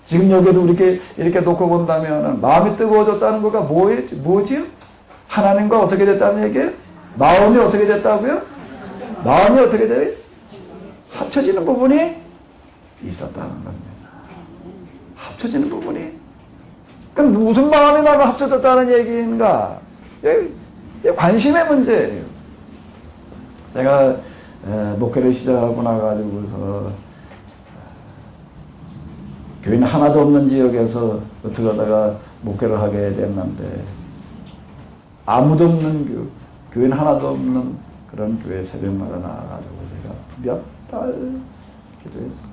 지금 여기도 이렇게 놓고 본다면 마음이 뜨거워졌다는 거가 뭐지? 하나님과 어떻게 됐다는 얘기예요? 마음이 어떻게 됐다고요? 마음이 어떻게 돼요? 합쳐지는 부분이 있었다는 겁니다. 합쳐지는 부분이. 그럼 무슨 마음이 나가 합쳐졌다는 얘기인가? 관심의 문제예요. 제가 목회를 시작하고 나가지고서 교인 하나도 없는 지역에서 들어가다가 목회를 하게 됐는데, 아무도 없는 교인 하나도 없는 그런 교회 새벽마다 나와가지고 제가 몇 달 기도했어요.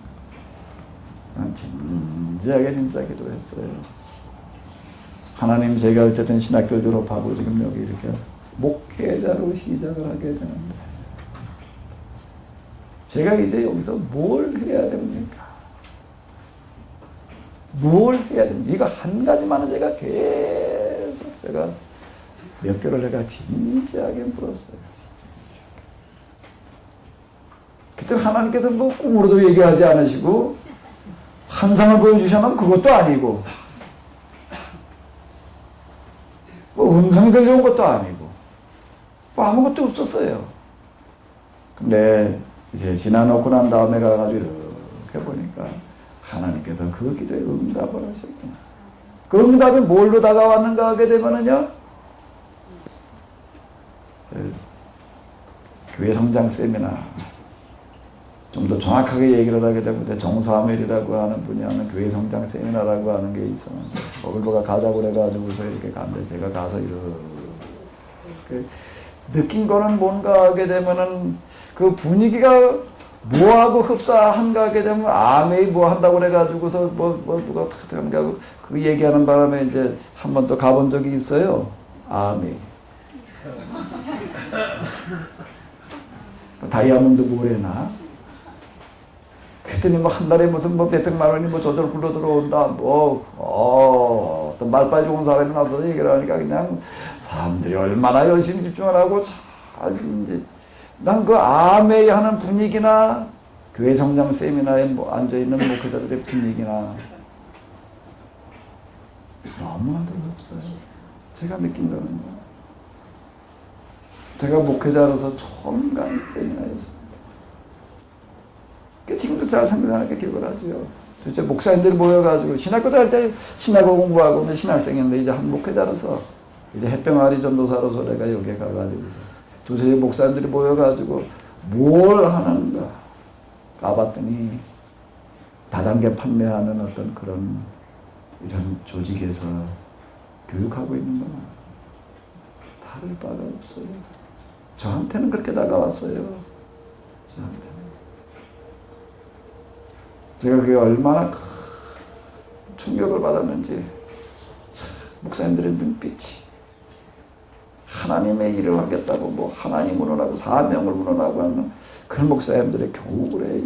진지하게 진짜 기도했어요. 하나님, 제가 어쨌든 신학교 졸업하고 지금 여기 이렇게 목회자로 시작을 하게 되는데, 제가 이제 여기서 뭘 해야 됩니까? 뭘 해야 됩니까? 이거 한 가지만은 제가 계속 몇 개월 내가 진지하게 물었어요. 그때 하나님께서 뭐 꿈으로도 얘기하지 않으시고, 환상을 보여주셔놓으면 그것도 아니고, 뭐 음성이 들려온 것도 아니고, 뭐 아무것도 없었어요. 근데 이제 지나놓고 난 다음에 가가지고 이렇게 보니까 하나님께서 그 기도에 응답을 하셨구나. 그 응답이 뭘로 다가왔는가 하게 되면은요, 교회 성장 세미나, 좀 더 정확하게 얘기를 하게 되면 정사멜이라고 하는 분이 하는 교회 성장 세미나라고 하는 게 있었는데, 거기가 가자고 그래가지고서 이렇게 갔는데, 제가 가서 이렇게 느낀 거는 뭔가 하게 되면은 그 분위기가 뭐하고 흡사한가 하게 되면 아메이 뭐 한다고 그래가지고서 누가 탁탁한가 그 얘기하는 바람에 이제 한 번 또 가본 적이 있어요. 아메이. 다이아몬드 모래나. 그랬더니 뭐 한 달에 무슨 뭐 몇백만 원이 뭐 저절 굴러 들어온다. 어떤 말빨 좋은 사람이 나서 얘기를 하니까 그냥 사람들이 얼마나 열심히 집중을 하고 잘 이제 난 그 아메이 하는 분위기나 교회 성장 세미나에 뭐 앉아있는 목회자들의 분위기나 너무나도 없어요. 제가 느낀 거는요. 제가 목회자로서 처음 간 세미나였어요. 지금도 잘 상상하게 기억을 하죠. 도대체 목사님들이 모여가지고 신학교도 할 때 신학을 공부하고 신학생인데 이제 한 목회자로서 이제 햇병아리 전도사로서 내가 여기에 가가지고 두세 목사님들이 모여가지고 뭘 하는가 까봤더니 다단계 판매하는 어떤 그런 이런 조직에서 교육하고 있는 거나 다를 바가 없어요. 저한테는 그렇게 다가왔어요. 저한테는. 제가 그게 얼마나 충격을 받았는지. 목사님들의 눈빛이 하나님의 일을 하겠다고 뭐 하나님을 하고 사명을 운운하고 하는 그런 목사님들의 겨울에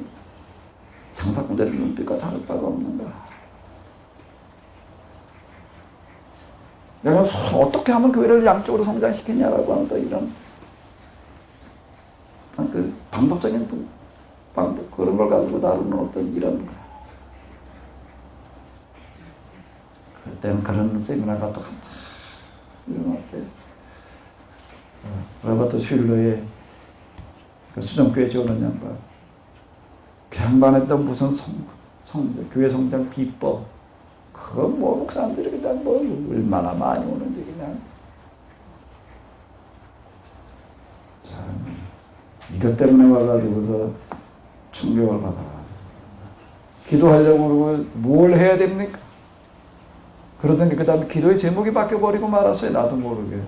장사꾼들의 눈빛과 다를 바가 없는가. 내가 어떻게 하면 교회를 양쪽으로 성장시키냐라고 하는 또 이런 그 방법적인 방법 그런 걸 가지고 다루는 어떤 이런 그때는 그런 세미나가 또 한참 일어났대요. 로버트 슐러의 그 수정교회 지오는 양반 그 양반했던 무슨 교회 성장 비법 그거 뭐 목사님들이 그냥 뭐 얼마나 많이 오는지 그냥 참 이것 때문에 와가지고서 충격을 받아가지고 기도하려고 그러고 뭘 해야 됩니까? 그러더니 그 다음에 기도의 제목이 바뀌어버리고 말았어요. 나도 모르게.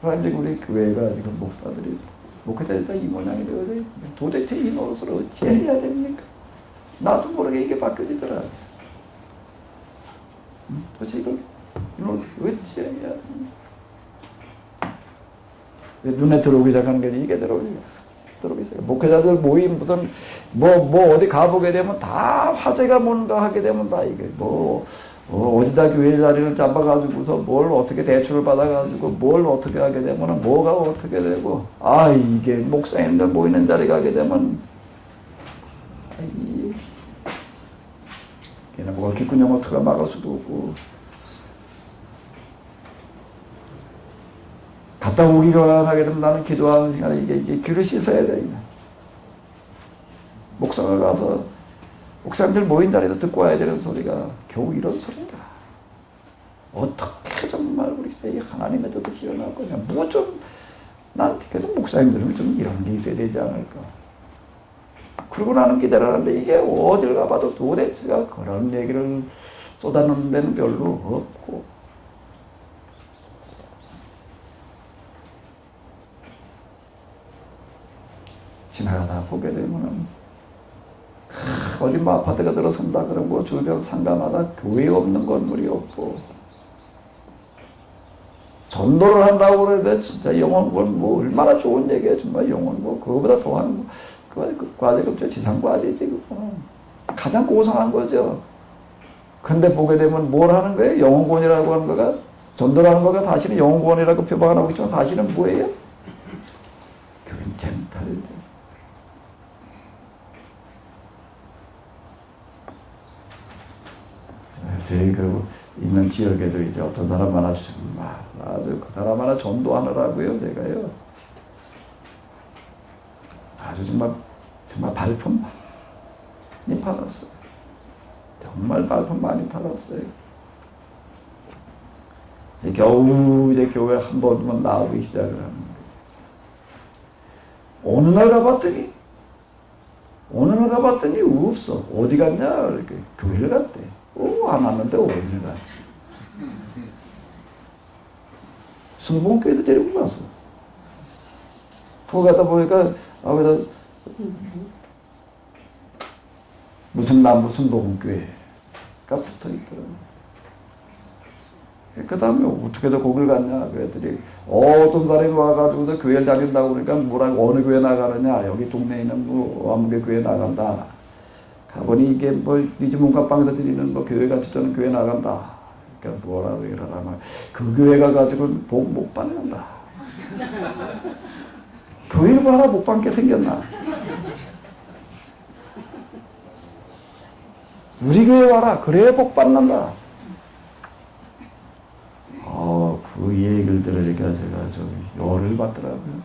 그런데 우리 교회가 지금 목사들이 목회자들이 다 이 모양이 되어서 도대체 이 노릇을 어찌해야 됩니까? 나도 모르게 이게 바뀌어지더라. 도대체 이걸 이 노릇을 어찌해야 됩니까? 눈에 들어오기 시작하는 게 이게 들어오기 시작해요. 목회자들 모임 무슨 뭐 어디 가보게 되면 다 화제가 뭔가 하게 되면 다 이게 어디다 교회 자리를 잡아가지고서 뭘 어떻게 대출을 받아가지고 뭘 어떻게 하게 되면 뭐가 어떻게 되고 이게 목사님들 모이는 자리 가게 되면 얘는 뭐가 기꾼형 어떻게 막을 수도 없고 갔다 오기가 하게 되면 나는 기도하는 시간에 이게 귀를 씻어야 돼. 목사가 가서 목사님들 모인 자리에서 듣고 와야 되는 소리가 겨우 이런 소리인가. 어떻게 정말 우리 시대에 하나님의 뜻을 실현할 거냐. 나한테 그래도 목사님들은 좀 이런 게 있어야 되지 않을까. 그러고 나는 기다리는데 이게 어딜 가봐도 도대체가 그런 얘기를 쏟아놓는 데는 별로 없고. 지나가다 보게 되면은 어디 뭐 아파트가 들어선다 그러고 주변 상가마다 교회 없는 건물이 없고 전도를 한다고 그러는데 진짜 영원군 뭐 얼마나 좋은 얘기야. 정말 영원 뭐 그거보다 더한 그 과제가 없죠. 지상과제지 그거는 가장 고상한 거죠. 근데 보게 되면 뭘 하는 거예요? 영원군이라고 하는 거가 전도라는 거가 사실은 영원군이라고 표방을 하고 있지만 사실은 뭐예요? 교인 쟁탈. 저희 그 있는 지역에도 이제 어떤 사람 하나 주시면 아주 그 사람 하나 전도하느라고요. 제가요 아주 정말 발품 많이 팔았어요. 정말 발품 많이 팔았어요. 겨우 이제 교회 한 번만 나오기 시작을 하는 거예요. 어느 날 가봤더니 없어. 어디 갔냐? 이렇게 교회를 갔대. 안 왔는데 어딜 갔지? 순복음교회에서 데리고 갔어. 거기 가다 보니까 거기다 무슨 순복음교회가 붙어있더라고. 그 다음에 어떻게 해서 거길 갔냐? 그랬더니 어떤 사람이 와가지고서 교회를 다닌다고 그러니까 뭐라고 어느 교회 나가느냐? 여기 동네에 있는 뭐 아무개 교회 나간다. 가보니 이게 뭐 니집 문간방에서 드리는 뭐 교회같이 저는 교회 나간다. 그러니까 뭐라고 이러라면 그 교회 가가지고 복 못 받는다. 교회를 뭐 하나 못 받게 생겼나? 우리 교회 와라. 그래야 복 받는다. 그 얘기를 들으니까 제가 좀 열을 받더라고요.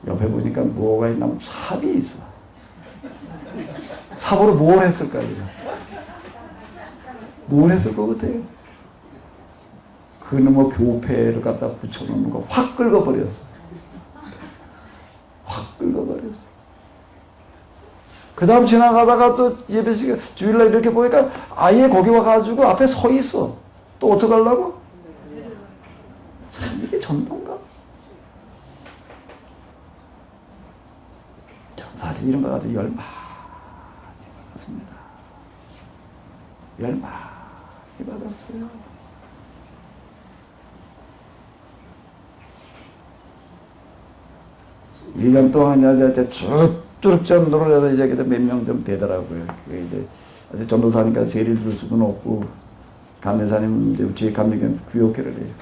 옆에 보니까 뭐가 있나 삽이 있어. 삽으로 뭘 했을까요? 뭘 했을 것 같아요? 그는 뭐 교패를 갖다 붙여놓는 거 확 긁어버렸어. 확 긁어버렸어. 그 다음 지나가다가 또 예배시간 주일날 이렇게 보니까 아예 거기 와가지고 앞에 서 있어. 또 어떡하려고? 참 이게 전도인가? 전 사실 이런 거 가지고 열 많이 받았습니다. 열 많이 받았어요. 일 년 동안 이제 쭉 전도를 해서 이제 몇 명 좀 되더라고요. 그게 이제 아직 전도사니까 세리를 줄 수는 없고, 감리사님 이제 제 감리교는 구역회를 해요.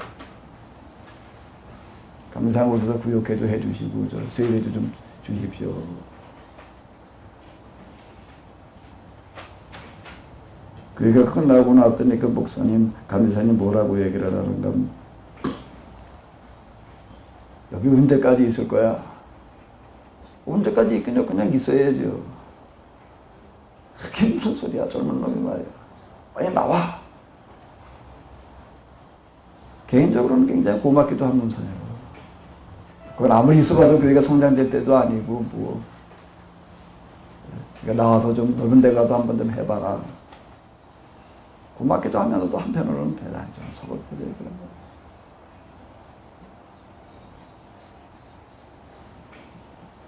감리사님 오셔서 구역회도 해주시고, 저 세리도 좀 주십시오. 그러니까 끝나고 나왔더니 그 목사님, 감리사님 뭐라고 얘기를 하는가. 여기 언제까지 있을 거야? 언제까지 있겠냐? 그냥 있어야죠. 그게 무슨 소리야, 젊은 놈이 말이야. 빨리 나와. 개인적으로는 굉장히 고맙기도 하면서요. 그건 아무리 있어봐도 교회가 성장될 때도 아니고, 뭐. 그러니까 나와서 좀 넓은 데 가서 한번 좀 해봐라. 고맙기도 하면서도 한편으로는 대단히 좀 서글퍼져요, 그런 거.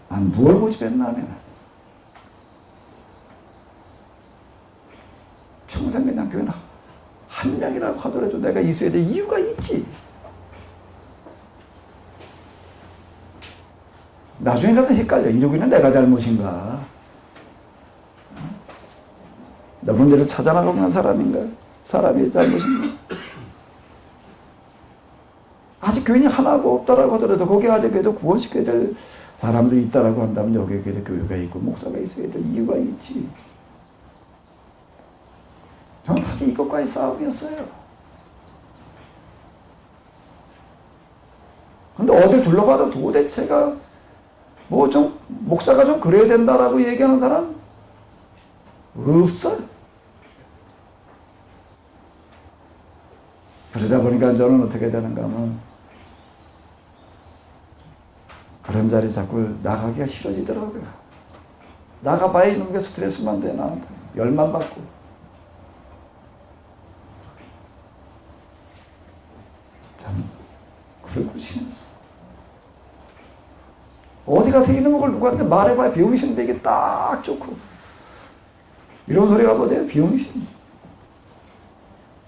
난 무엇 고집했나면 평생 그냥 교회 한 명이라고 하더라도 내가 있어야 될 이유가 있지. 나중에 가서 헷갈려. 이러기는 내가 잘못인가? 나 문제를 찾아나가는 사람인가? 사람이 잘못인가? 아직 교인이 하나가 없다라고 하더라도 거기에 아직 그래도 구원시켜야 될 사람들이 있다라고 한다면 여기에 그래도 교회가 있고 목사가 있어야 될 이유가 있지. 정확하게 이것과의 싸움이었어요. 근데 어딜 둘러봐도 도대체가 뭐 좀 목사가 좀 그래야 된다라고 얘기하는 사람 없어요. 그러다 보니까 저는 어떻게 되는가 하면 그런 자리 자꾸 나가기가 싫어지더라고요. 나가봐야 이놈 게 스트레스만 돼, 나한테. 열만 받고. 참, 그러고 지냈어. 어디 가서 이런 걸 누구한테 말해봐야 병신인데 이게 딱 좋고. 이런 소리가 뭐지? 병신.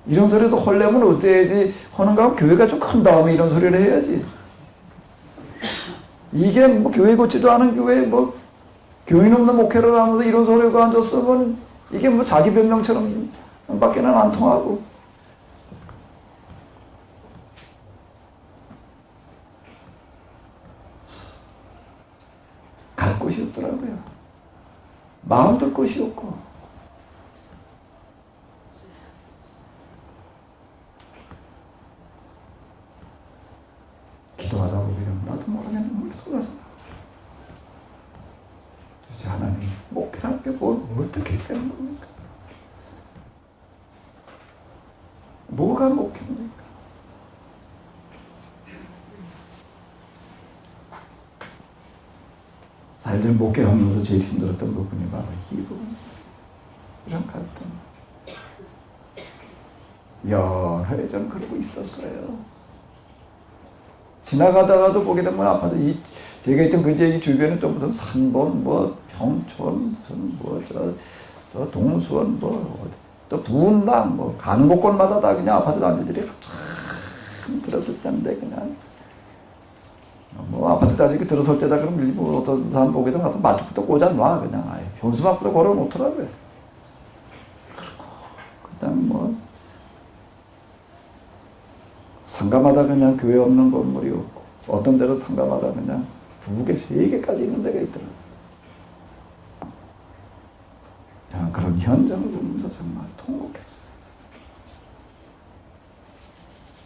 이런 소리도 헐려면 어때야지 하는가 하면 교회가 좀 큰 다음에 이런 소리를 해야지. 이게 뭐 교회 고치도 않은 교회 뭐 교인 없는 목회를 하면서 이런 소리가 앉았으면 이게 뭐 자기 변명처럼 밖에는 안 통하고. 갈 곳이 없더라고요. 마음 둘 곳이 없고. 기도하다 보면 나도 모르게 눈물 쏟아져. 도대체 하나님 목회라는 게 뭐 어떻게 되는 겁니까? 뭐가 목회입니까? 사실 목회하면서 제일 힘들었던 부분이 바로 이 부분. 이런 갈등. 여러 해 전 그러고 있었어요. 지나가다가도 보게 되면 아파도 제가 있던 이 주변에 또 무슨 산본, 뭐 평촌, 무슨 저 동수원, 또 분당, 뭐 가는 곳곳마다 다 그냥 아파트 단지들이 참 들었을 때인데 그냥 뭐 아파트 단지 들었을 때다 그럼 일부 어떤 사람 보게 되면 가서 마주부터 꽂아놔 그냥 아예 현수 밖으로 걸어놓더라고요. 그리고 그다음 뭐 상가마다 그냥 교회 없는 건물이 없고 어떤 데로 상가마다 그냥 2개, 3개까지 있는 데가 있더라고요. 그런 현장을 보면서 정말 통곡했어요.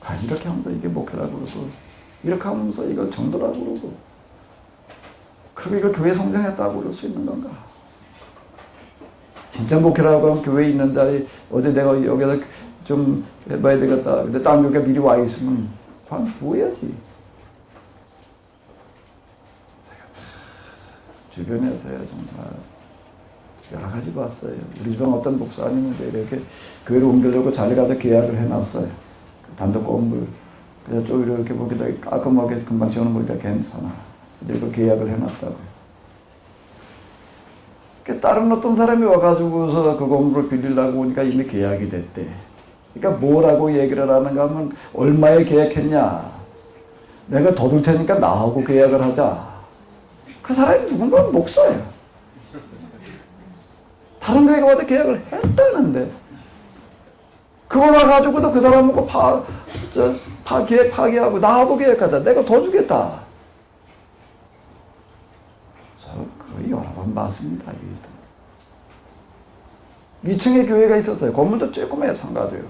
과연 이렇게 하면서 이게 목회라고 그러고 이렇게 하면서 이걸 전도라고 그러고 그리고 이걸 교회 성장했다고 그럴 수 있는 건가? 진짜 목회라고 하면 교회에 있는 자리 어제 내가 여기서 좀 해봐야 되겠다. 근데 다른 교회가 미리 와 있으면 그냥 부어야지. 주변에서야 정말 여러 가지 봤어요. 우리 집은 어떤 목사님은 이렇게 교회를 옮기려고 자리 가서 계약을 해놨어요. 단독 건물. 그래서 좀 이렇게 보기도 깔끔하게 금방 지어놓은 거니까 괜찮아. 이거 계약을 해놨다고요. 다른 어떤 사람이 와가지고서 그 건물을 빌리려고 오니까 이미 계약이 됐대. 그러니까 뭐라고 얘기를 하는가 하면 얼마에 계약했냐. 내가 더 줄 테니까 나하고 계약을 하자. 그 사람이 누군가 목사예요. 다른 교회가 와도 계약을 했다는데 그걸 와가지고도 그 사람하고 계약 파기하고 나하고 계약하자. 내가 더 주겠다. 거의 여러 번 봤습니다. 2층에 교회가 있었어요. 건물도 조그매요. 상가도요.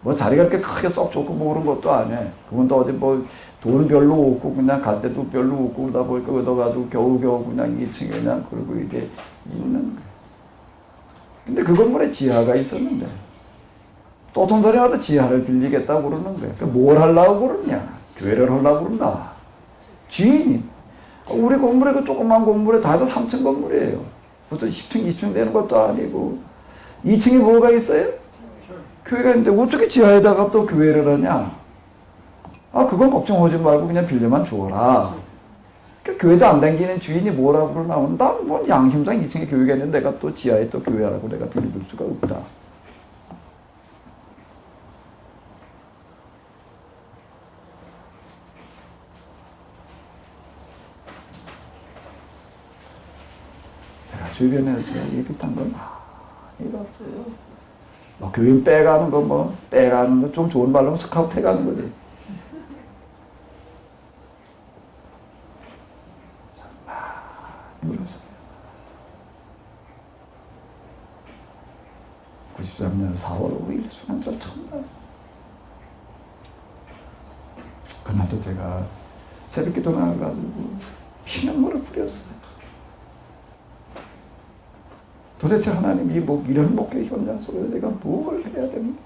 뭐 자리가 그렇게 크게 썩 좋고 뭐 그런 것도 아니에요. 그분도 어디 뭐 돈 별로 없고 그냥 갈 때도 별로 없고 그러다 보니까 얻어가지고 겨우겨우 그냥 2층에 그냥 그러고 이게 있는 거예요. 근데 그 건물에 지하가 있었는데 또 어떤 사람이 와서 지하를 빌리겠다고 그러는 거예요. 그러니까 뭘 하려고 그러냐. 교회를 하려고 그런다. 주인이 우리 건물에 그 조그만 건물에 다 해서 3층 건물이에요. 무슨 10층, 20층 되는 것도 아니고 2층에 뭐가 있어요? 교회가 있는데 어떻게 지하에다가 또 교회를 하냐? 아 그건 걱정하지 말고 그냥 빌려만 줘라. 그러니까 교회도 안 다니는 주인이 뭐라고 그러나 난뭐 양심상 2층에 교회가 있는데 내가 또 지하에 또 교회하라고 내가 빌려줄 수가 없다. 주변에서 이 비슷한 걸 많이 봤어요. 뭐 교인 빼가는 거 빼가는 거 좀 좋은 말로 스카우트 해가는 거지. 많이 울었어요. 93년 4월 5일 수능절 첫날. 그날도 제가 새벽기도 나가가지고 피눈물을 뿌렸어요. 도대체 하나님 이런 목회 현장 속에서 내가 뭘 해야 됩니까?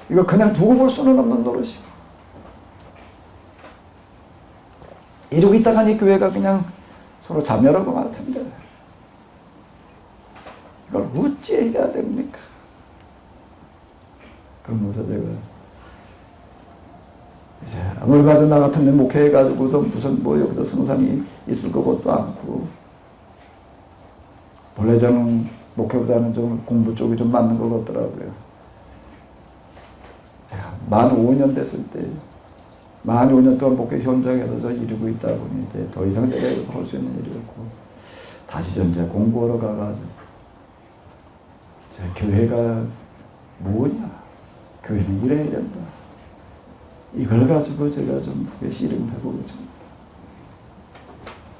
이거 그냥 두고 볼 수는 없는 노릇이고 이러고 있다가 이 교회가 그냥 서로 자멸하고 말 텐데 이걸 어찌 해야 됩니까? 그러면서 제가 이제 아무리 나 같은 목회해가지고서 무슨 여기서 성삼이 있을 것도 않고 원래 저는 목회보다는 좀 공부 쪽이 좀 맞는 것 같더라고요. 제가 만 5년 됐을 때, 만 5년 동안 목회 현장에서 저 이루고 있다 보니 이제 더 이상 내가 여기서 할 수 있는 일이 없고, 다시 전 이제 공부하러 가가지고, 제 교회가 뭐냐? 교회는 이래야 된다. 이걸 가지고 제가 좀 씨름을 해보겠습니다.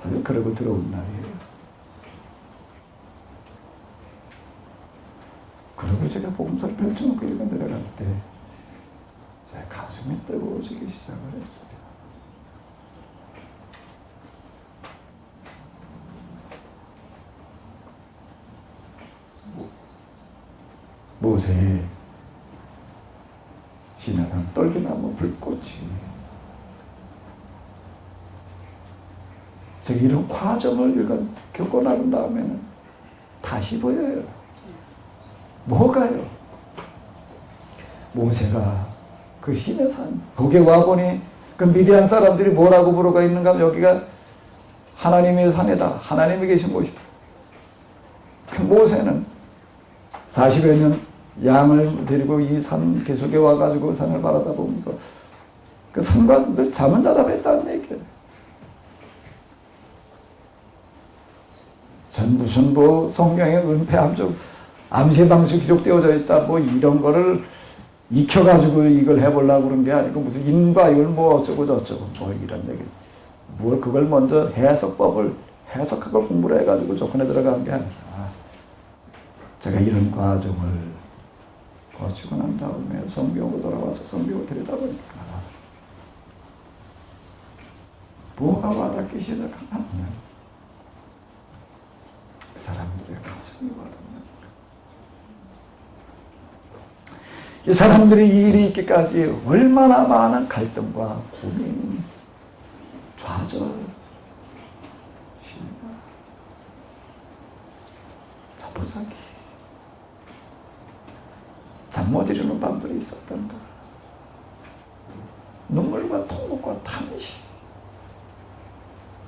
사실 그러고 들어온 날이에요. 그리고 제가 복음서를 펼쳐놓고 읽어 내려갈 때 제 가슴이 뜨거워지기 시작을 했어요. 모세의 시내산 떨기나무 불꽃이 제가 이런 과정을 겪고 나른 다음에는 다시 보여요. 뭐가요? 모세가 그 시내산 거기에 와보니 그 미디안 사람들이 뭐라고 부르고 있는가 하면 여기가 하나님의 산이다. 하나님이 계신 곳이다. 그 모세는 40여 년 양을 데리고 이 산 계속에 와가지고 산을 바라다 보면서 그 산과 늘 잠은 자다 했다는 얘기예요. 전 무슨 성경에 은폐함수 암시 방식 기록되어져 있다 이런 거를 익혀가지고 이걸 해보려고 그런 게 아니고 무슨 인과 이걸 어쩌고 저쩌고 이런 얘기. 그걸 먼저 해석법을 해석학을 공부를 해가지고 조건에 들어간 게 아니라 제가 이런 과정을 거치고 난 다음에 성경으로 돌아와서 성경을 들여다보니까 뭐가 와닿기 시작하냐면 그 사람들의 가슴이 와닿는 이 사람들이 이 일이 있기까지 얼마나 많은 갈등과 고민, 좌절, 사기, 잠 못 이루는 밤들이 있었던가, 눈물과 통곡과 탄식,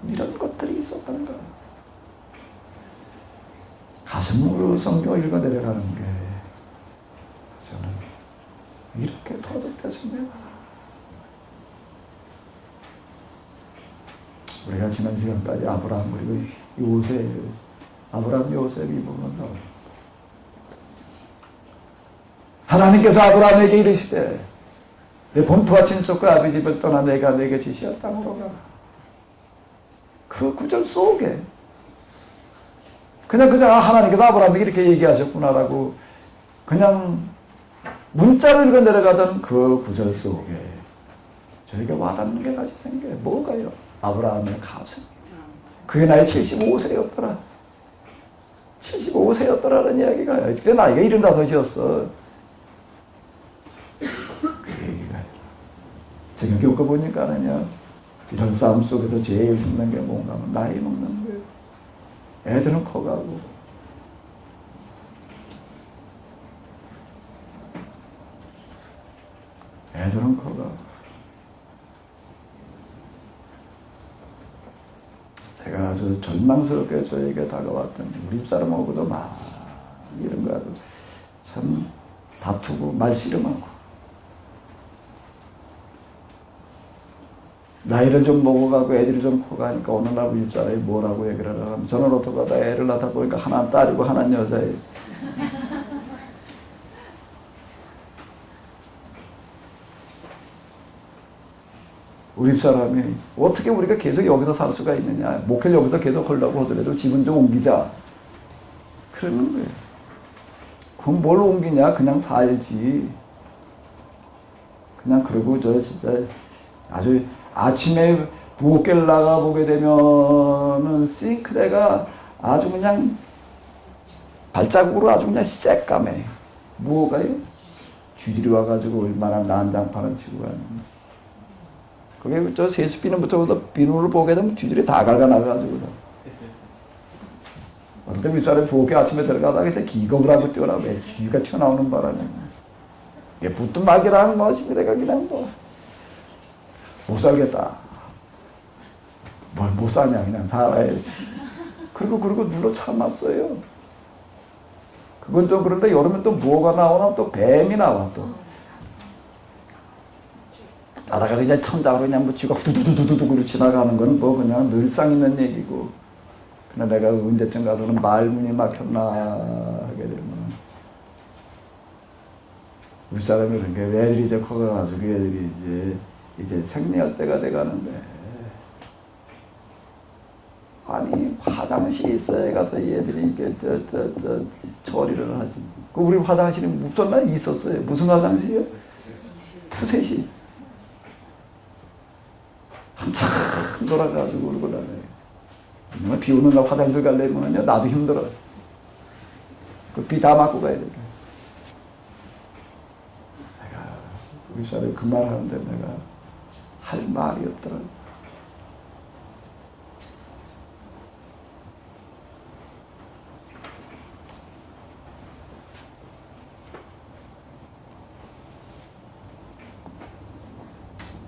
이런 것들이 있었던가. 가슴으로 성경을 읽어 내려가는 게 저는 이렇게 터득됐습니다. 우리가 지난 시간까지 아브라함 그리고 요셉, 아브라함 요셉 이 부분을 나옵니다. 하나님께서 아브라함에게 이르시되 내 본토와 친척과 아비 집을 떠나 내가 내게 지시할 땅으로 가라. 그 구절 속에 그냥 하나님께서 아브라함에게 이렇게 얘기하셨구나라고 그냥 문자로 읽어 내려가던 그 구절 속에 저에게 와닿는 게 같이 생겨요. 뭐가요? 아브라함의 가슴. 그게 나이 75세였더라. 75세였더라는 이야기가 그때 나이가 75이었어. 그 얘기가 제가 겪어보니까는요, 이런 싸움 속에서 제일 힘든 게 뭔가 하면 나이 먹는 거예요. 애들은 커가고 애들은 커가고 제가 아주 절망스럽게 저에게 다가왔던 우리 집사람하고도 막 이런 거 참 다투고 말씨름하고 나이를 좀 먹어가고 애들이 좀 커가니까 어느 날 우리 집사람이 뭐라고 얘기를 하면 저는 어떡하다 애를 낳다 보니까 하나는 딸이고 하나는 여자예요. 우리 집사람이 어떻게 우리가 계속 여기서 살 수가 있느냐, 목회를 여기서 계속 하려고 하더라도 집은 좀 옮기자 그러는 거예요. 그럼 뭘 옮기냐, 그냥 살지. 그냥 그러고 저 진짜 아주 아침에 부엌을 나가보게 되면은 싱크대가 아주 그냥 발자국으로 아주 그냥 새까매. 뭐가요? 쥐들이 와가지고 얼마나 난장판을 치고 가는지. 그게 저 세수 비누부터 비누를 보게 되면 쥐들이 다 갉아나가지고서. 어떤 때 우리 사람이 부엌에 아침에 들어가다가 그때 기겁을 하고 뛰어나고 쥐가 튀어나오는 바람에. 이게 붙은 막이라는 것이 내가 그냥 못 살겠다. 뭘 못 사냐, 그냥 살아야지. 그리고 눌러 참았어요. 그건 좀 그런데 여름에 또 뭐가 나오나 또 뱀이 나와 또. 따라가 그냥 천장으로 그냥 뭐 쥐가 후두두두두두 지나가는 거는 뭐 그냥 늘상 있는 얘기고. 그냥 내가 언제쯤 가서는 말문이 막혔나 하게 되면 우리 사람이 그런 게 애들이 이제 커가지고 애들이 이제 생리할 때가 돼가는데 아니 화장실이 있어야 가서 얘들이 이게 처리를 하지. 그 우리 화장실이 무슨 날 있었어요. 무슨 화장실이요? 푸셋이 한참 돌아가지고 그러고 나네. 비 오는 날 화장실 가려면요 나도 힘들어. 그 비 다 맞고 가야 돼. 내가 우리 사람이 그 말 하는데 내가 할 말이 없더라.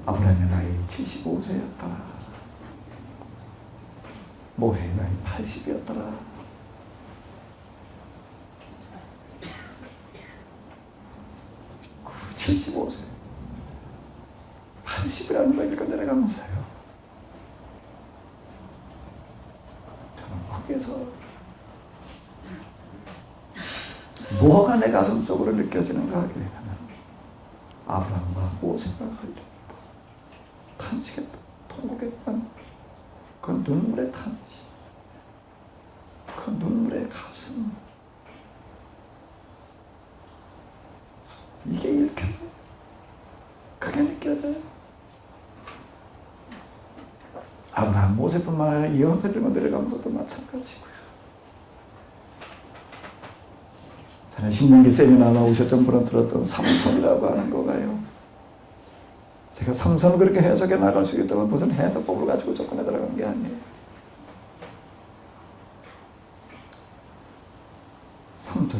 아브라함의 나이 75세였다. 모세의 나이 80이었더라. 그 75세, 80이라는 걸 읽어 내려가면서요. 저는 거기에서 뭐가 내 가슴 속으로 느껴지는가 하게 되면 아브라함과 모세가 걸렸다. 탄식했다. 통곡했다. 그 눈물의 탄식, 그 눈물의 가슴, 이게 읽혀져요. 그게 느껴져요. 아브라함, 모세뿐만 아니라 이언서들만 내려가는 것도 마찬가지고요. 저는 신명기 세미나 나오셨던 분은 들었던 삼손이라고 하는 거가요. 제가 삼손을 그렇게 해석해 나갈 수 있다면 무슨 해석법을 가지고 접근해 들어간 게 아니에요.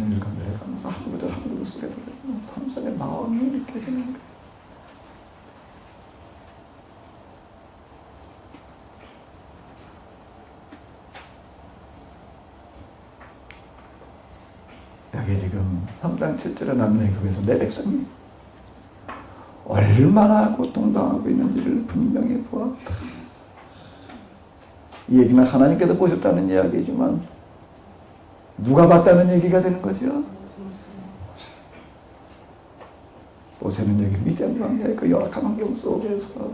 성경을 읽어내려가면서 한 구절 한 구절 속에 들어가면 삼손의 마음이 느껴지는 거예요. 여기 지금 3장 7절에 남내국에서 내 백성이 얼마나 고통당하고 있는지를 분명히 보았다. 이 얘기는 하나님께서 보셨다는 이야기지만 누가 봤다는 얘기가 되는 거죠. 모세는 여기 미디안 광야의 그 열악한 환경 속에서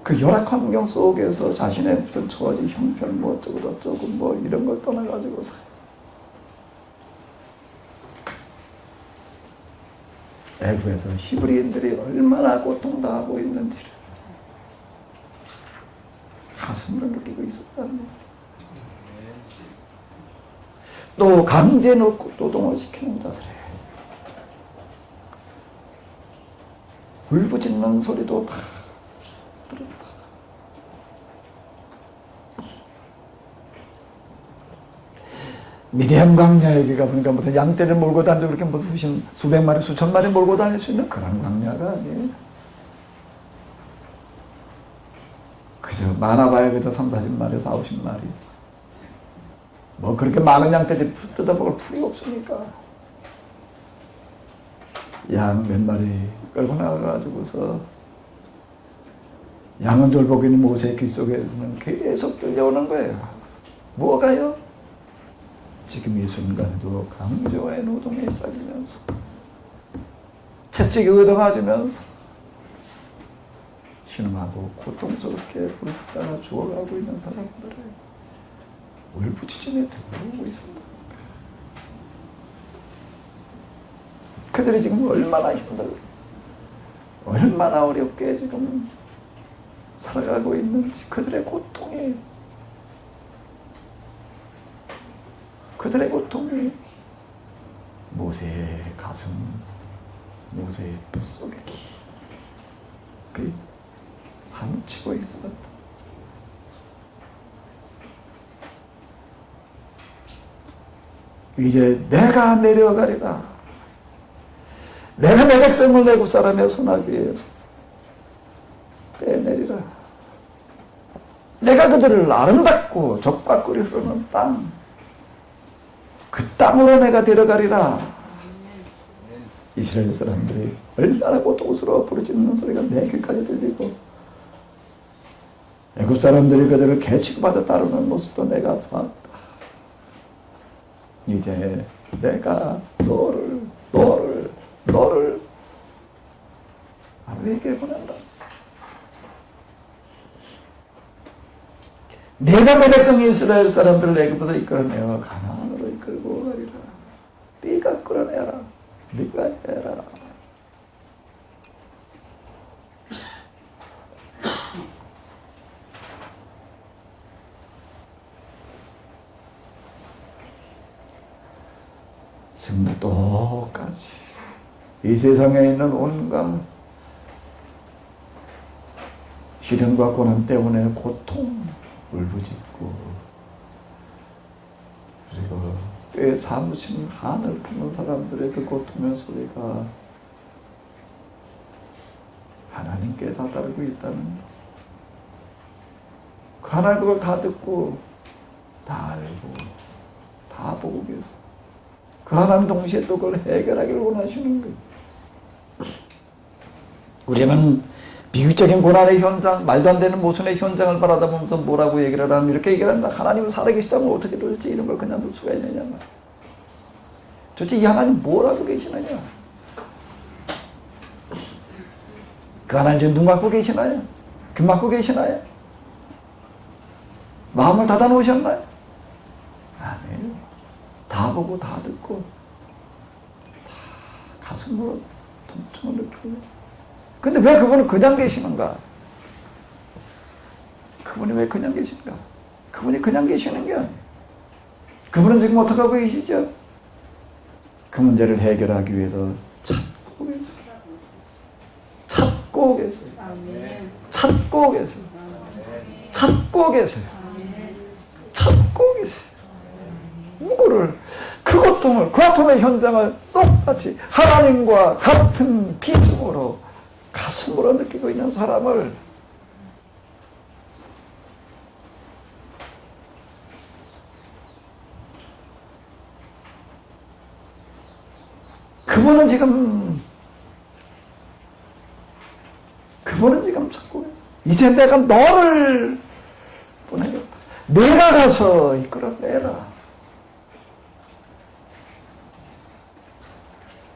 그 열악한 환경 속에서 자신의 무슨 처지 형편 뭐 어쩌고 저쩌고 뭐 이런 걸 떠나가지고 애굽에서 히브리인들이 얼마나 고통당하고 있는지를 가슴으로 느끼고 있었다는 거예요. 또 강제 놓고 노동을 시키는 자들의 울부짖는 소리도 다 들었다. 미디안 광야에 가보니까 무슨 양떼를 몰고 다니고 그렇게 무슨 수백 마리 수천 마리 몰고 다닐 수 있는 그런 광야가 아니에요. 그저 많아봐야 그저 30-40마리 40-50마리 뭐 그렇게 많은 양떼들이 뜯어먹을 풀이 없으니까 양 몇 마리 끌고 나가가지고서 양은 돌보고 있는 모세의 귀 속에서는 계속 들려오는 거예요. 뭐가요? 지금 이 순간에도 강조의 노동에 시작이면서 채찍이 얻어맞으면서 신음하고 고통스럽게 불타나 죽어가고 있는 사람들을 울부짖음에 들어오고 있습니다. 그들이 지금 얼마나 힘들고 얼마나 어렵게 지금 살아가고 있는지 그들의 고통이 모세의 가슴, 모세의 뼛속에 깊이 사무치고 있었다. 이제 내가 내려가리라. 내가 내 백성을 내국 사람의 손아귀에서 빼내리라. 내가 그들을 아름답고 젖과 꿀이 흐르는 땅, 그 땅으로 내가 데려가리라. 이스라엘 사람들이 얼마나 고통스러워 부르짖는 소리가 내 귀까지 들리고 애굽 사람들이 그들을 개취받아 따르는 모습도 내가 봤다. 이제 내가 너를 나에게 보낸다. 내가 내 백성 이스라엘 사람들을 애굽에서 이끌어내어 가나안으로 이끌고 가리라. 네가 끌어내라. 네가 해라. 지금도 똑같이 이 세상에 있는 온갖 시련과 고난 때문에 고통, 울부짖고 그리고 꽤 사무친 한을 품은 사람들의 그 고통의 소리가 하나님께 다다르고 있다는 것. 그 하나님 그걸 다 듣고 다 알고 다 보고 계세요. 그 하나님 동시에 또 그걸 해결하기를 원하시는 거예요. 우리는 비극적인 고난의 현장, 말도 안 되는 모순의 현장을 바라다 보면서 뭐라고 얘기를 하면 이렇게 얘기를 한다. 하나님은 살아계시다면 어떻게 도대체 이런 걸 그냥 둘 수가 있느냐. 도대체 이 하나님 뭘 하고 계시느냐. 그 하나님 지금 눈 감고 계시나요? 귀 막고 계시나요? 마음을 닫아 놓으셨나요? 아니에요. 다 보고 다 듣고 다 가슴으로 통증을 느끼고 있어요. 근데 왜 그분은 그냥 계시는가? 그분이 왜 그냥 계신가? 그분이 그냥 계시는 게 아니에요. 그분은 지금 어떻게 하고 계시죠? 그 문제를 해결하기 위해서 찾고 계세요. 찾고 계세요. 찾고 계세요. 찾고 계세요. 찾고 계세요. 무고를 그 고통을 그 아픔의 현장을 똑같이 하나님과 같은 비중으로 가슴으로 느끼고 있는 사람을 그분은 지금 찾고 이제 내가 너를 보내겠다. 내가 가서 이끌어내라.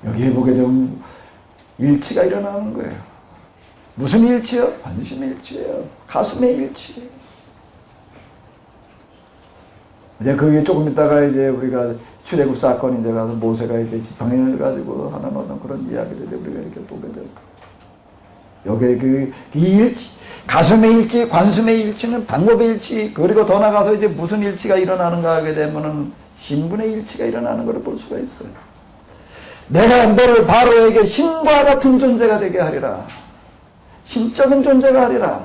여기에 보게 되면 일치가 일어나는 거예요. 무슨 일치요? 관심의 일치예요. 가슴의 일치. 이제 그게 조금 있다가 이제 우리가 출애굽 사건이 이제 가서 모세가 이제 지팡이를 가지고 하는 어떤 그런 이야기를 이제 우리가 이렇게 보게 될 거예요. 여기에 이 일치, 가슴의 일치, 관심의 일치는 방법의 일치, 그리고 더 나가서 이제 무슨 일치가 일어나는가 하게 되면은 신분의 일치가 일어나는 것을 볼 수가 있어요. 내가 너를 바로에게 신과 같은 존재가 되게 하리라. 신적인 존재가 하리라.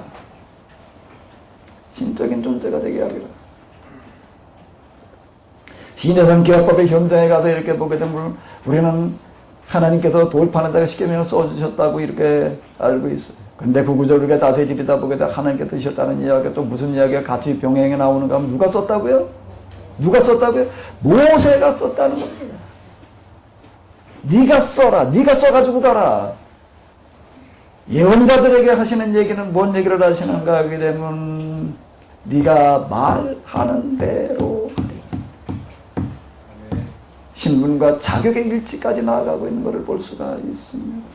신적인 존재가 되게 하리라. 시내산 기업법의 현장에 가서 이렇게 보게 되면 우리는 하나님께서 돌파는 자가 십계명을 써주셨다고 이렇게 알고 있어요. 근데 그 구절 우리가 다세지리다 보게 되면 하나님께서 쓰셨다는 이야기가 또 무슨 이야기가 같이 병행해 나오는가 하면 누가 썼다고요? 누가 썼다고요? 모세가 썼다는 겁니다. 네가 써라. 네가 써가지고 가라. 예언자들에게 하시는 얘기는 뭔 얘기를 하시는가 하게 되면 네가 말하는 대로 하리라. 신분과 자격의 일치까지 나아가고 있는 것을 볼 수가 있습니다.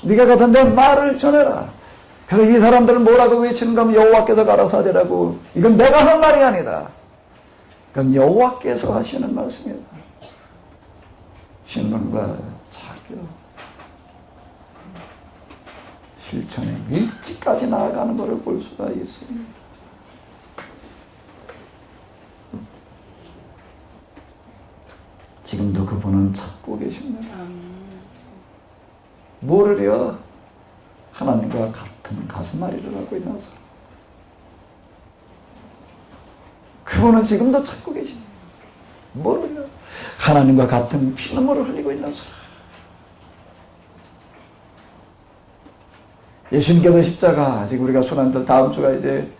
네가 가서 내 말을 전해라. 그래서 이 사람들은 뭐라고 외치는가 하면 여호와께서 가라사 하리라고. 이건 내가 한 말이 아니다. 그건 여호와께서 하시는 말씀이다. 신분과 자격, 실천의 일치까지 나아가는 것을 볼 수가 있습니다. 지금도 그분은 찾고 계십니다. 뭐를요? 하나님과 같은 가슴앓이를 하고 있는 사람. 그분은 지금도 찾고 계십니다. 뭐를요? 하나님과 같은 피눈물을 흘리고 있는 사람. 예수님께서 십자가, 지금 우리가 순환절 다음 주가 이제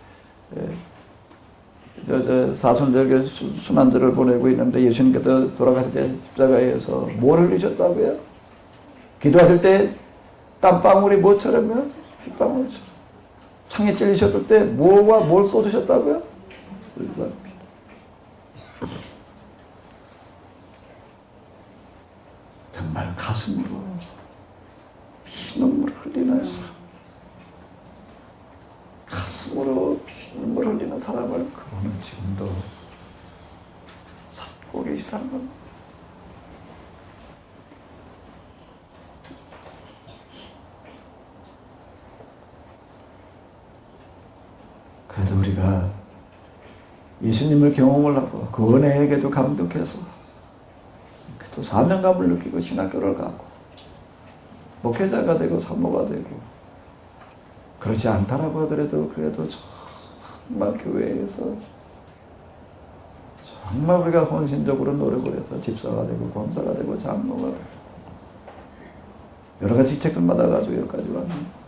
사순절교 순환절을 보내고 있는데 예수님께서 돌아가실 때 십자가에서 뭘 흘리셨다고요? 기도하실 때 땀방울이 뭐처럼요? 핏방울처럼. 창에 찔리셨을 때 뭐와 뭘 쏟으셨다고요? 정말 가슴으로 피눈물을 흘리는 사람, 가슴으로 피눈물을 흘리는 사람을 그분은 지금도 찾고 계시다는 겁니다. 그래도 우리가 예수님을 경험을 하고 그 은혜에게도 감격해서 또 사명감을 느끼고 신학교를 가고 목회자가 되고 사모가 되고 그렇지 않다라고 하더라도 그래도 정말 교회에서 정말 우리가 헌신적으로 노력을 해서 집사가 되고 권사가 되고 장로가 되고 여러 가지 직책을 받아가지고 여기까지 왔는데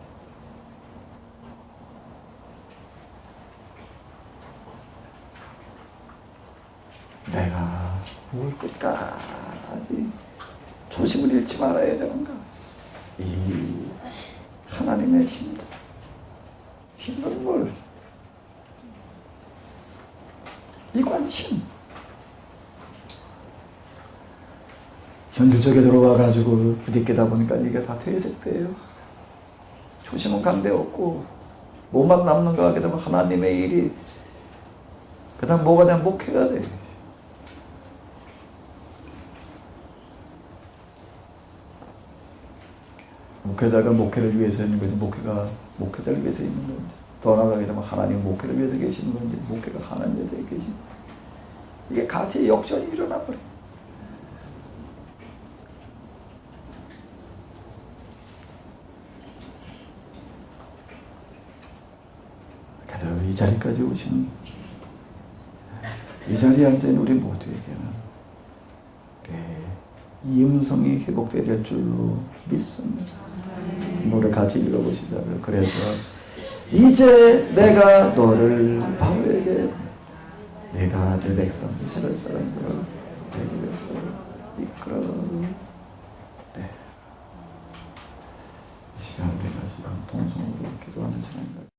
내가 뭘 끝까지 초심을 잃지 말아야 되는가? 이 하나님의 심장, 힘눈물, 이 관심. 현실 속에 들어와가지고 부딪히다 보니까 이게 다 퇴색돼요. 초심은 강대 없고 뭐만 남는가 하게 되면 하나님의 일이 그 다음 뭐가 되면 목회가 돼요. 목회자가 목회를 위해서 있는 건지 목회가 목회자를 위해서 있는 건지 더 나아가게 되면 하나님 목회를 위해서 계시는 건지 목회가 하나님 위해서 계시는 건지 이게 같이 역전이 일어나 버려요. 그래도 이 자리까지 오신 이 자리에 앉아있는 우리 모두에게는 이 음성이 회복되어야 될 줄로 믿습니다. 노래 같이 읽어보시자고요. 그래서 이제 내가 너를 바로에게 내가 내 백성 이스라엘 사람들을 되기 위해서 이끌어. 이 시간 우리가 지금 통성으로 기도하는 시간입니다.